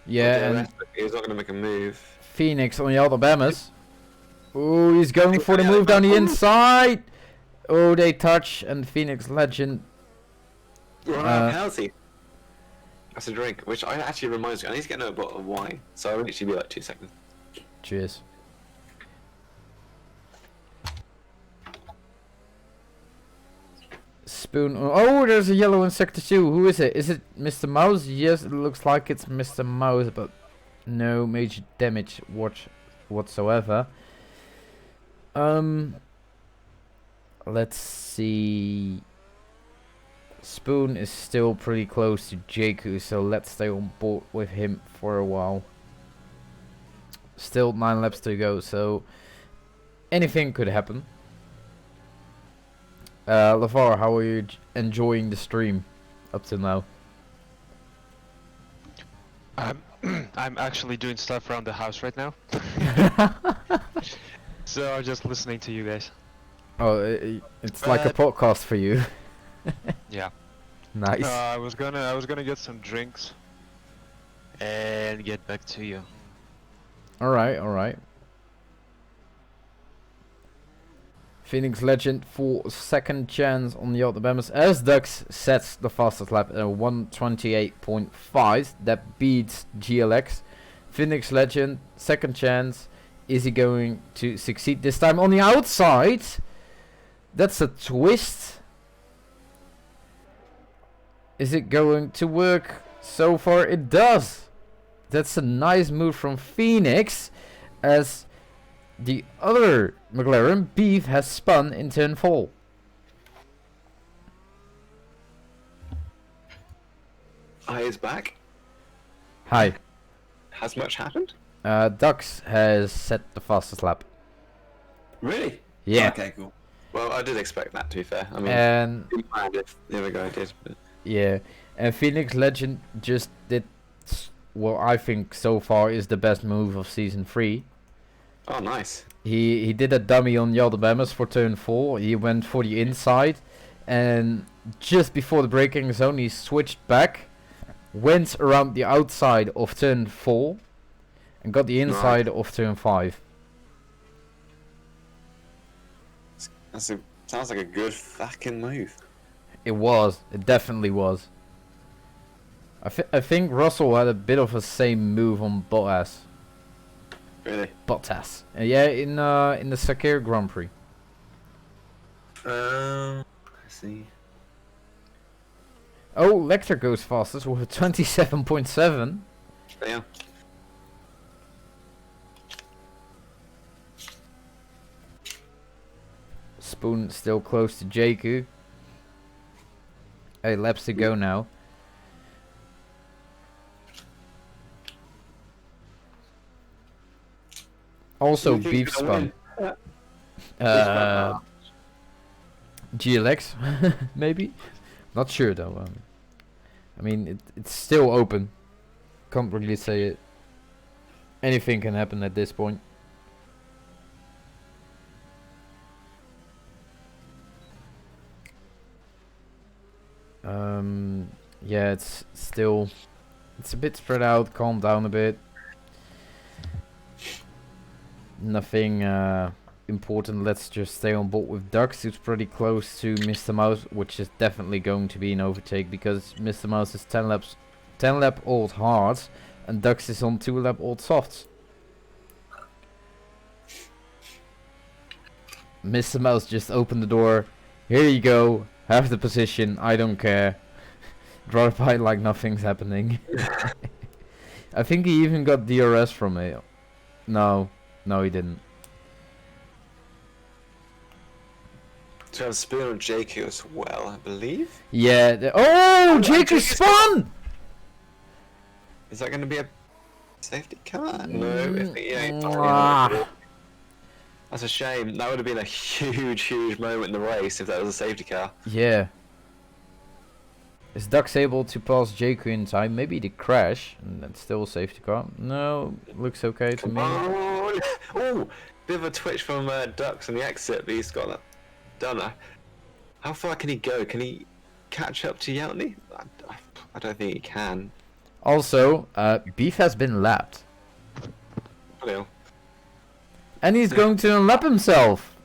Yeah, and He's not going to make a move. Phoenix on the Alabama's. Oh, he's going for the move down the inside. Oh, they touch, and Phoenix Legend. Run out of penalty. That's a drink, which actually reminds me, I need to get another bottle of wine. So I'll literally be like 2 seconds. Cheers. Spoon. Oh, there's a yellow in sector 2. Who is it? Is it Mr. Mouse? Yes, it looks like it's Mr. Mouse, but no major damage whatsoever. Let's see. Spoon is still pretty close to Jakku, so let's stay on board with him for a while. Still 9 laps to go, so anything could happen. LeVar, how are you enjoying the stream up to now? I'm actually doing stuff around the house right now. So I'm just listening to you guys. Oh, it's like a podcast for you. Yeah. Nice. I was gonna get some drinks and get back to you. Alright, alright. Phoenix Legend for second chance on the Alabama's as Dux sets the fastest lap at a 128.5. That beats GLX. Phoenix Legend, second chance. Is he going to succeed this time on the outside? That's a twist. Is it going to work? So far it does. That's a nice move from Phoenix as the other McLaren, Beef, has spun in turn 4. Hi is back. Hi. Has much happened? Dux has set the fastest lap. Really? Yeah. Okay, cool. Well, I did expect that, to be fair. I mean, And the other guy did. But... yeah, and Phoenix Legend just did what I think so far is the best move of season 3. Oh, nice. He did a dummy on the Alabama's for turn 4. He went for the inside, and just before the braking zone, he switched back, went around the outside of turn 4, and got the inside of turn 5. Sounds like a good fucking move. It was. It definitely was. I think Russell had a bit of a same move on Bottas. Really? Bottas. Yeah, in the Sakir Grand Prix. I see. Oh, Lecter goes fastest with a 27.7. Yeah. Spoon still close to Jakku. 8 laps to go now. Also, Who do you beef think's gonna spun. win? GLX, maybe? Not sure though. I mean, it's still open. Can't really say it. Anything can happen at this point. Yeah, it's a bit spread out. Calm down a bit. Nothing important. Let's just stay on board with Dux, who's pretty close to Mr. Mouse, which is definitely going to be an overtake because Mr. Mouse is 10 lap old hards, and Dux is on 2 lap old softs. Mr. Mouse just opened the door. Here you go. Have the position. I don't care. Drive by like nothing's happening. I think he even got DRS from it. No, he didn't. To have spin on Jakku as well, I believe. Yeah. Oh, Jakku spun! Is that going to be a safety car? No, I think he ain't. Ah. That's a shame. That would have been a huge moment in the race if that was a safety car. Yeah. Is Dux able to pass Jakku in time? Maybe the crash, and that's still a safety car. No, looks okay to me. Oh, bit of a twitch from Dux on the exit, but he's got that done. How far can he go? Can he catch up to Yeltney? I don't think he can. Also, Beef has been lapped. Hello. And he's going to unlap himself.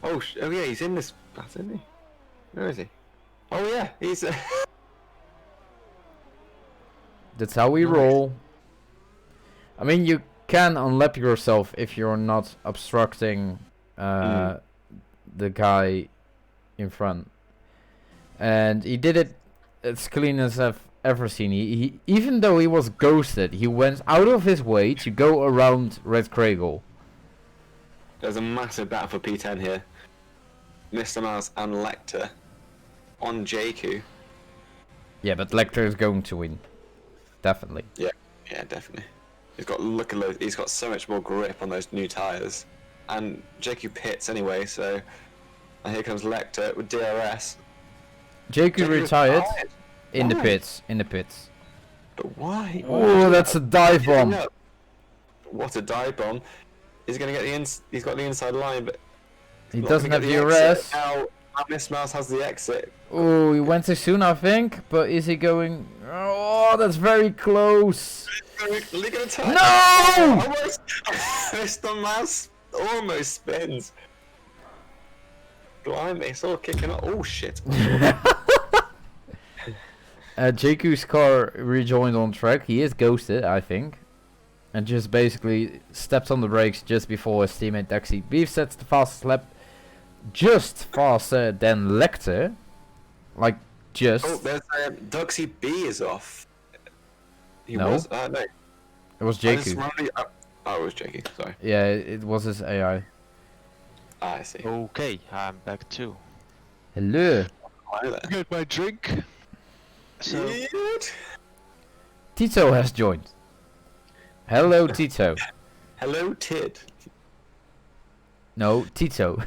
Oh yeah, he's in this path, isn't he? Where is he? Oh yeah, he's. That's how we roll. I mean, you can unlap yourself if you're not obstructing the guy in front. And he did it as clean as I've ever seen. He even though he was ghosted, he went out of his way to go around Red Kregel. There's a massive battle for P10 here. Mr. Mouse and Lecter on Jakku. Yeah, but Lecter is going to win. Definitely. Yeah, definitely. He's got so much more grip on those new tyres. And Jakku pits anyway, so and here comes Lecter with DRS. Jakku retired in the Why? pits. But why? Oh, that's a dive bomb. What a dive bomb. He's gonna get he's got the inside line, but He not doesn't gonna have get DRS. exit. Now Miss Mouse has the exit. Oh, he went too soon, I think. But is he going? Oh, that's very close. Look at the time. No! Almost. Mr. Mouse almost spins. Blimey, it's all kicking up. Oh shit. Jakku's car rejoined on track. He is ghosted, I think. And just basically steps on the brakes just before his teammate Daxi. Beef sets the fastest lap. Just faster than Lecter. Like, just. Oh, there's Duxie B is off. He No. was? No. It was I just Jakku. randomly- oh, it was Jakku, sorry. Yeah, it was his AI. I see. Okay, I'm back too. Hello. Hi there. Get my drink. So, Cute. Tito has joined. Hello, Tito. Hello, Tid. No, Tito.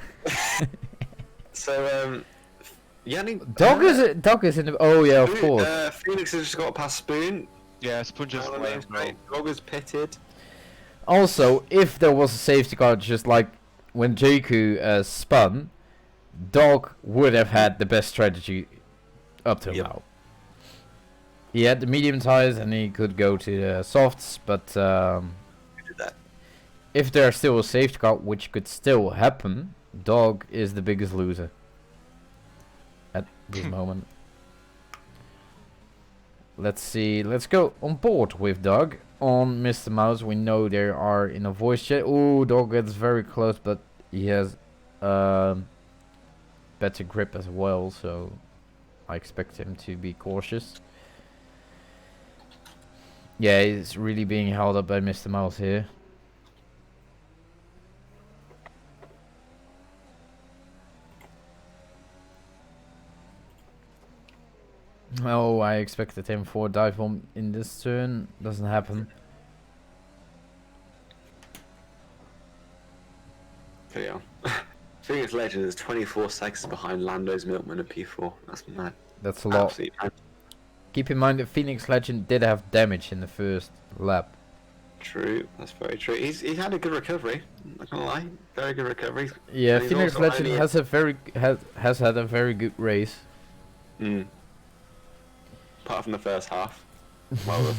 So, Yanni. Dog is in the. Oh yeah, of course. Phoenix has just got past Spoon. yeah, Spoon just Alan went. is great. Dog is pitted. Also, if there was a safety car, just like when Jakku spun, Dog would have had the best strategy up till Yep. now. He had the medium tires and he could go to the softs, but Who did that? if there's still a safety car, which could still happen, Dog is the biggest loser at this moment. Let's see. Let's go on board with Doug on Mr. Mouse. We know they are in a voice chat. Oh, Dog gets very close, but he has better grip as well, so I expect him to be cautious. Yeah, he's really being held up by Mr. Mouse here. Oh, I expected him for a dive bomb in this turn. Doesn't happen. There you go. Phoenix Legend is 24 seconds behind Lando's Milkman and P4. That's mad. That's a lot. Absolutely mad. Keep in mind that Phoenix Legend did have damage in the first lap. True, that's very true. He had a good recovery. I'm not gonna lie, very good recovery. Yeah, And he's Phoenix also Legend only- has had a very good race. Apart from the first half. Well, the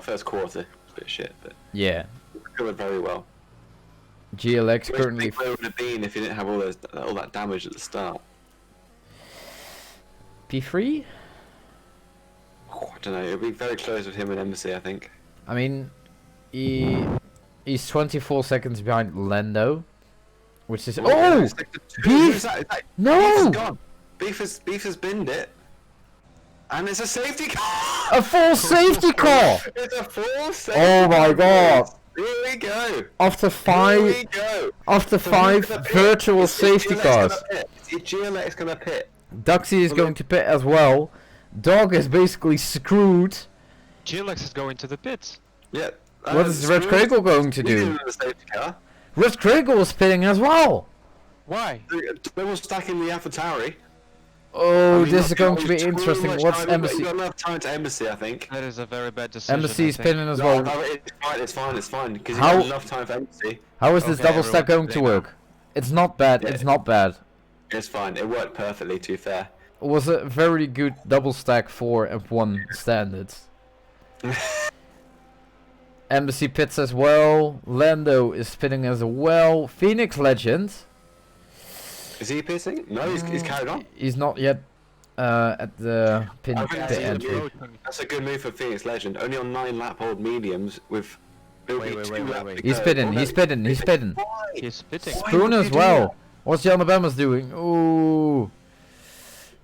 first quarter, it's a bit shit, but Yeah, he recovered very well. GLX Where currently. would it have been if he didn't have all that damage at the start? P3? Oh, I don't know. It'll be very close with him and Embassy, I think. I mean, he's 24 seconds behind Lando, which is It's like Beef! No! Beef is gone. Beef has binned it, and it's a safety car. a full safety car. It's a full safety. Oh my god! Here we go. After Here we five, go. after So five who's gonna pit? virtual Is safety GLX cars, gonna pit? Is GLX gonna pit? Duxie is going to pit as well. Dog is basically screwed. GLX is going to the pits. Yeah. What is Red Kregel going to We do? didn't have a safety car. Red Kregel is pitting as well. Why? They were stacking the AlphaTauri. Oh, I mean, this is not going to too be much interesting. time, What's but Embassy? You got enough time to Embassy, I think. That is a very bad decision. Embassy is I think. pinning as No, well. no, it's fine, because you How- got enough time for Embassy. How is this Okay, double stack going everyone to pitting now. work? It's not bad. Yeah. It's not bad. It's fine. It worked perfectly, to be fair. It was a very good double stack for F1 standards. Embassy pits as well. Lando is spinning as well. Phoenix Legend. Is he pissing? No, he's carried on. He's not yet at the pin I think pit that's entry. That's a good move for Phoenix Legend. Only on 9 lap old mediums with. it'll Wait, be wait, 2 wait, wait, laps wait. to He's go. spinning. Oh, no, He's spinning. He's spinning. Why? He's spitting. Why Spoon would as you do well. that? What's Jan Bama's doing? Ooh.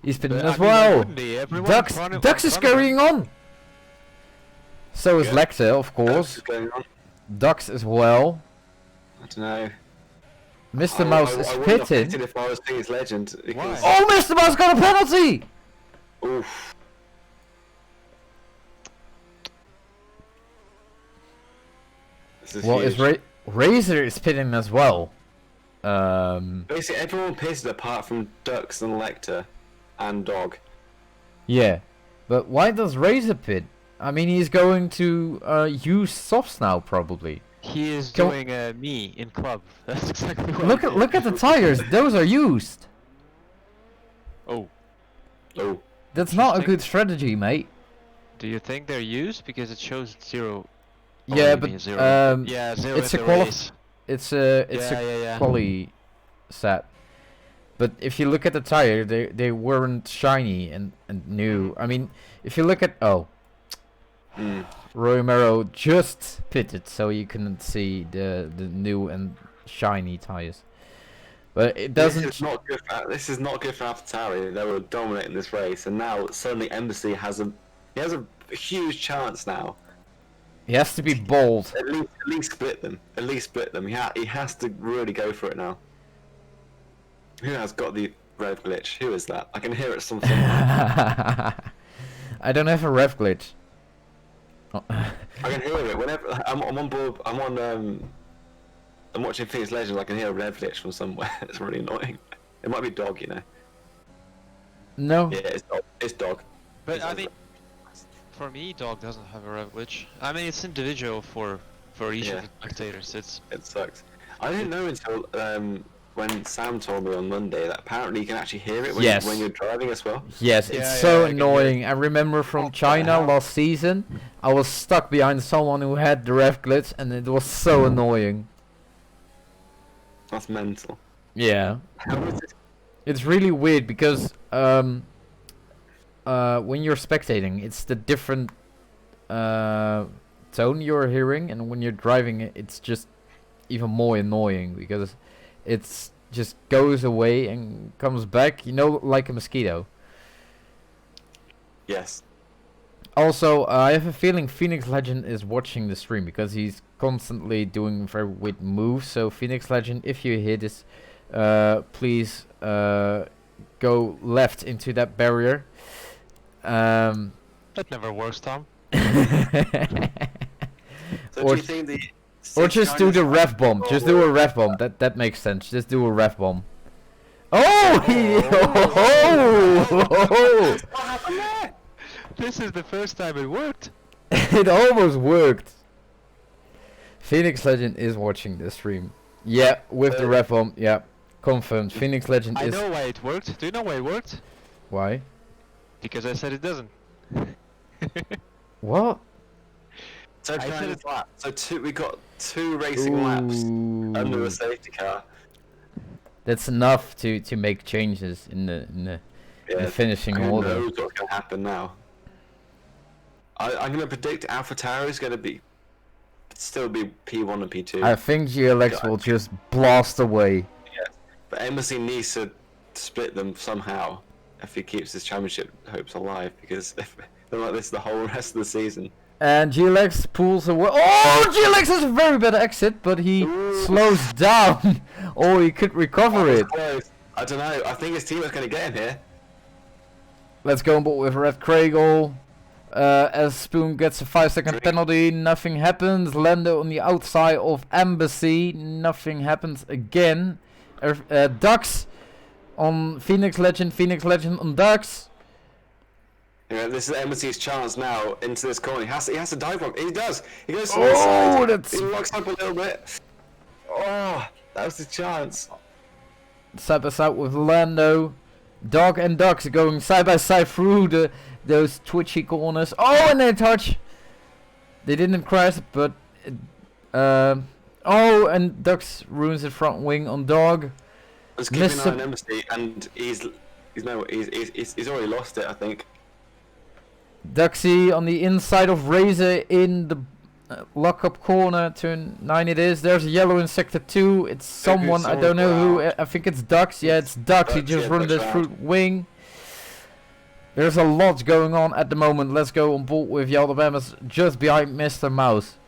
He's spinning But, as I mean, why well. wouldn't he? Everyone Dux, front of- Dux is front of him. carrying on. So is Yeah. Lexa, of What's course. going on? Dux as well. I don't know. Mr. Mouse is I wouldn't have pitting. pitted if I was Phoenix Legend. Because, Why? Oh, Mr. Mouse got a penalty! Oof. This is Well, huge. is Razor is pitting as well. Basically, everyone pitted apart from Dux and Lecter and Dog. Yeah. But why does Razor pit? I mean, he's going to use softs now, probably. He is Go- doing me in club. That's exactly what. Look he at did. look at the tires. Those are used. Oh, Oh. That's not a Interesting. good strategy, mate. do you think they're used because it shows 0? Oh, Yeah, you but mean 0. Yeah, 0 it's in a the quali- race. it's Yeah, a yeah. quali set. But if you look at the tire, they weren't shiny and new. I mean, if you look at Mm. Romero just pitted, so you couldn't see the new and shiny tires. But it doesn't. This is not good for AlphaTauri. They were dominating this race, and now suddenly Embassy has a huge chance now. He has to be bold. At least split them. At least split them. He has to really go for it now. Who has got the rev glitch? Who is that? I can hear it something. I don't have a rev glitch. I can hear it whenever I'm on board. I'm watching Phoenix Legends. I can hear a rev glitch from somewhere. It's really annoying. It might be Dog, you know. No. Yeah, it's Dog. It's Dog. But It's I Dog. mean, for me, Dog doesn't have a rev glitch. I mean, it's individual for each Yeah. of the spectators. It sucks. I didn't know until when Sam told me on Monday that apparently you can actually hear it when, Yes. when you're driving as well. Yes, Yeah, it's yeah, so I can hear annoying. I remember from China hell? last season, I was stuck behind someone who had the rev glitch, and it was so annoying. That's mental. Yeah. How is it? It's really weird because when you're spectating, it's the different tone you're hearing, and when you're driving it's just even more annoying because it's just goes away and comes back, like a mosquito. Yes. Also, I have a feeling Phoenix Legend is watching the stream because he's constantly doing very weird moves. So Phoenix Legend, if you hear this, please go left into that barrier. That never works, Tom. So do you think the or just do the ref bomb. Just do a ref bomb. That makes sense. Just do a ref bomb. Oh! What happened there? This is the first time it worked. It almost worked. Phoenix Legend is watching the stream. Yeah, with the ref bomb. Yeah, confirmed. Phoenix Legend I is. know why it worked. Do you know why it worked? Why? Because I said it doesn't. What? So I said it's lap. So we got 2 racing laps under Ooh. a safety car. That's enough to make changes in the finishing Who order. knows what's going to happen now? I'm going to predict AlphaTauri is going to still be P1 and P2. I think GLX will just blast away. Yes. But Embassy needs to split them somehow if he keeps his championship hopes alive, because if they're like this the whole rest of the season. And GLX pulls away. Oh, GLX has a very bad exit, but he slows down. Or he could recover it. Close. I don't know. I think his team is going to get him here. Let's go on board with Red Kragel. As Spoon gets a 5-second penalty, nothing happens. Lando on the outside of Embassy, nothing happens again. Dux on Phoenix Legend on Dux. Yeah, this is Embassy's chance now into this corner. He has to dive from. He does. He goes to Oh, the side. that's- He locks up a little bit. Oh, that was the chance. Side by side with Lando. Dog and Dux going side by side through those twitchy corners. Oh, and they touch. They didn't crash, but oh, and Dux ruins the front wing on Dog. Let's keep an eye on Embassy, and he's already lost it, I think. Duxy on the inside of Razor in the lock-up corner. Turn 9 it is. There's a yellow in sector 2. It's someone, I don't know who. I think it's Dux. Yeah, it's Dux. He just ruined his front wing. There's a lot going on at the moment. Let's go on board with Yaldabamas just behind Mr. Mouse.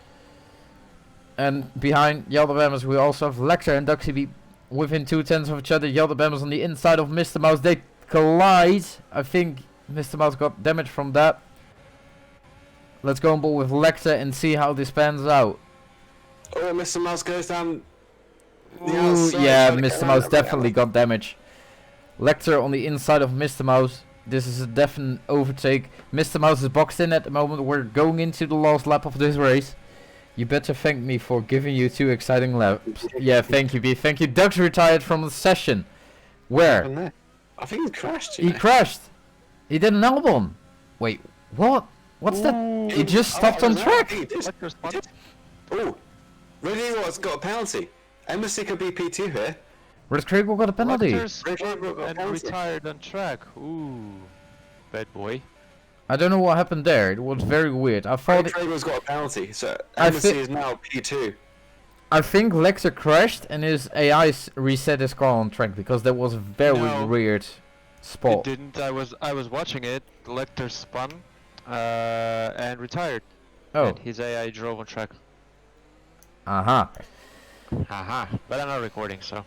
And behind Yaldabamas we also have Lecter and Duxy be within 2/10 of each other. Yaldabamas on the inside of Mr. Mouse. They collide. I think Mr. Mouse got damage from that. Let's go on board with Lecter and see how this pans out. Oh, Mr. Mouse goes down. Ooh, yeah, Mr. Mouse definitely got damage. Lecter on the inside of Mr. Mouse. This is a definite overtake. Mr. Mouse is boxed in at the moment. We're going into the last lap of this race. You better thank me for giving you 2 exciting laps. Yeah, thank you, B. Thank you. Doug's retired from the session. Where? I think he crashed. He crashed. He did an album. Wait, what? What's that? He just stopped on track. Oh, Ready What's got a penalty. Embassy could be P2 here. Red Kragel got a penalty. And retired on track. Ooh, bad boy. I don't know what happened there. It was very weird. I thought Traeger's got a penalty, so Embassy is now P2. I think Lecter crashed and his AI reset his car on track because that was a very weird spot. It didn't. I was watching it. Lecter spun and retired. Oh. And his AI drove on track. Aha. Haha. But I'm not recording, so.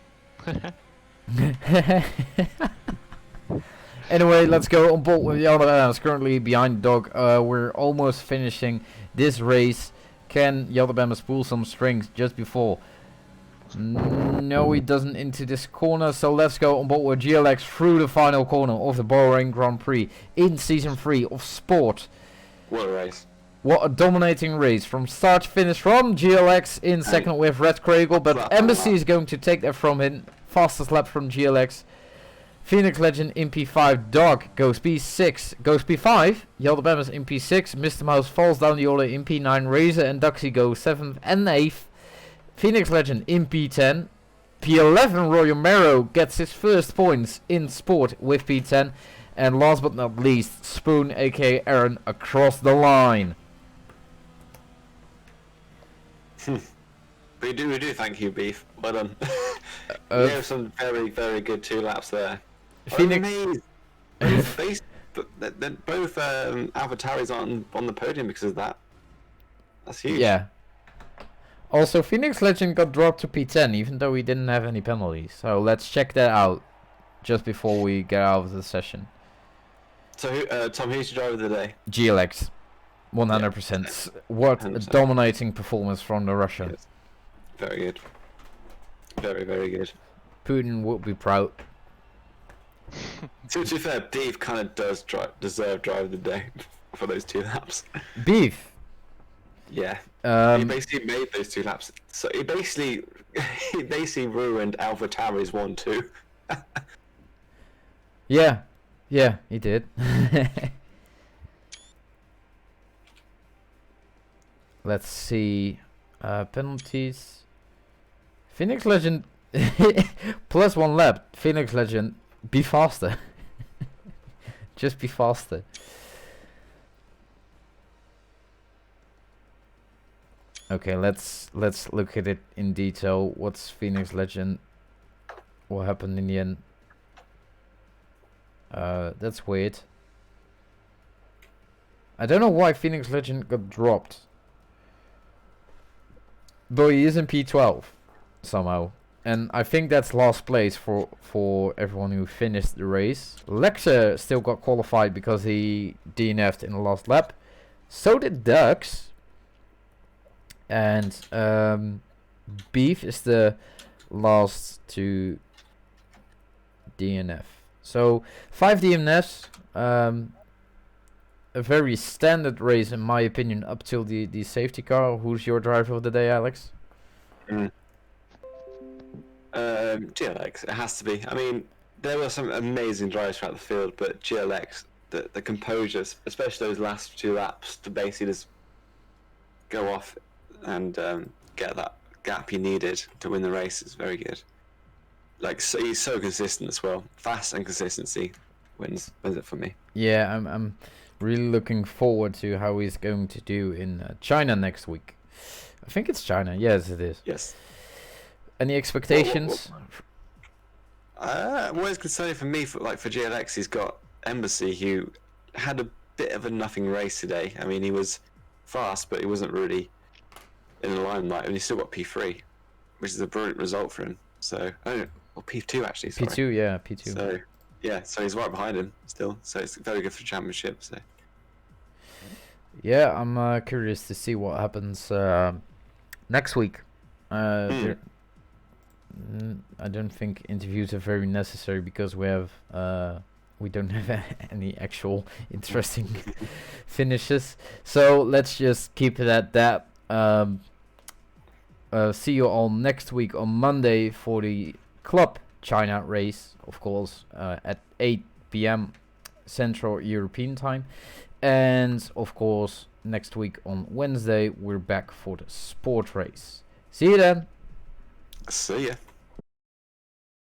Anyway, let's go on board with the other Yaldabamas currently behind Dog. We're almost finishing this race. Can Yaldabamas pull some strings just before? No, he doesn't into this corner. So let's go on board with GLX through the final corner of the Bahrain Grand Prix in Season 3 of Sport. What a race. What a dominating race from start to finish from GLX in second with Red Kragel. But Embassy is going to take that from him. Fastest lap from GLX. Phoenix Legend in P5, Dog goes P6, goes P5, Yaldabamas in P6, Mr. Mouse falls down the order in P9, Razor and Duxy go 7th and 8th, Phoenix Legend in P10, P11 Royal Mero gets his first points in Sport with P10, And last but not least, Spoon, aka Aaron, across the line. We do thank you, Beef. Well done. Uh, You have some very, very good 2 laps there. Phoenix. Amazing. Both AlphaTauris on the podium because of that. That's huge. Yeah. Also, Phoenix Legend got dropped to P10, even though he didn't have any penalties. So let's check that out just before we get out of the session. So, Tom, who's your driver of the day? GLX. 100%. What a 100%. dominating performance from the Russian. Yes. Very good. Very, very good. Putin would be proud. To be fair, Beef kind of does deserve driver of the day for those 2 laps. Beef. Yeah. He Um, basically made those 2 laps. So he basically ruined AlphaTauri's 1-2. yeah. Yeah, he did. Let's see. Penalties. Phoenix Legend. Plus 1 lap. Phoenix Legend. Be faster. Just be faster. Okay, let's look at it in detail. What's Phoenix Legend? What happened in the end? That's weird. I don't know why Phoenix Legend got dropped. But he is in P12 somehow. And I think that's last place for everyone who finished the race. Lexa still got qualified because he DNF'd in the last lap. So did Dux. And Beef is the last to DNF. So 5 DNFs. A very standard race in my opinion up till the safety car. Who's your driver of the day, Alex? GLX, it has to be. I mean, there were some amazing drives throughout the field, but GLX, the composure, especially those last 2 laps, to basically just go off and get that gap he needed to win the race is very good. Like, so he's so consistent as well. Fast and consistency wins it for me. Yeah, I'm really looking forward to how he's going to do in China next week. I think it's China. Yes, it is. Yes. Any expectations? What is concerning for me, for GLX, he's got Embassy, who had a bit of a nothing race today. I mean, he was fast, but he wasn't really in the limelight, and he still got P3, which is a brilliant result for him. So, P2 actually. Sorry. P2, yeah, P2. So, yeah, so he's right behind him still. So it's very good for the championship. So. Yeah, I'm curious to see what happens next week. I don't think interviews are very necessary because we don't have any actual interesting finishes. So let's just keep it at that. See you all next week on Monday for the Club China race, of course, at 8 p.m. Central European time. And of course, next week on Wednesday, we're back for the sport race. See you then. See ya.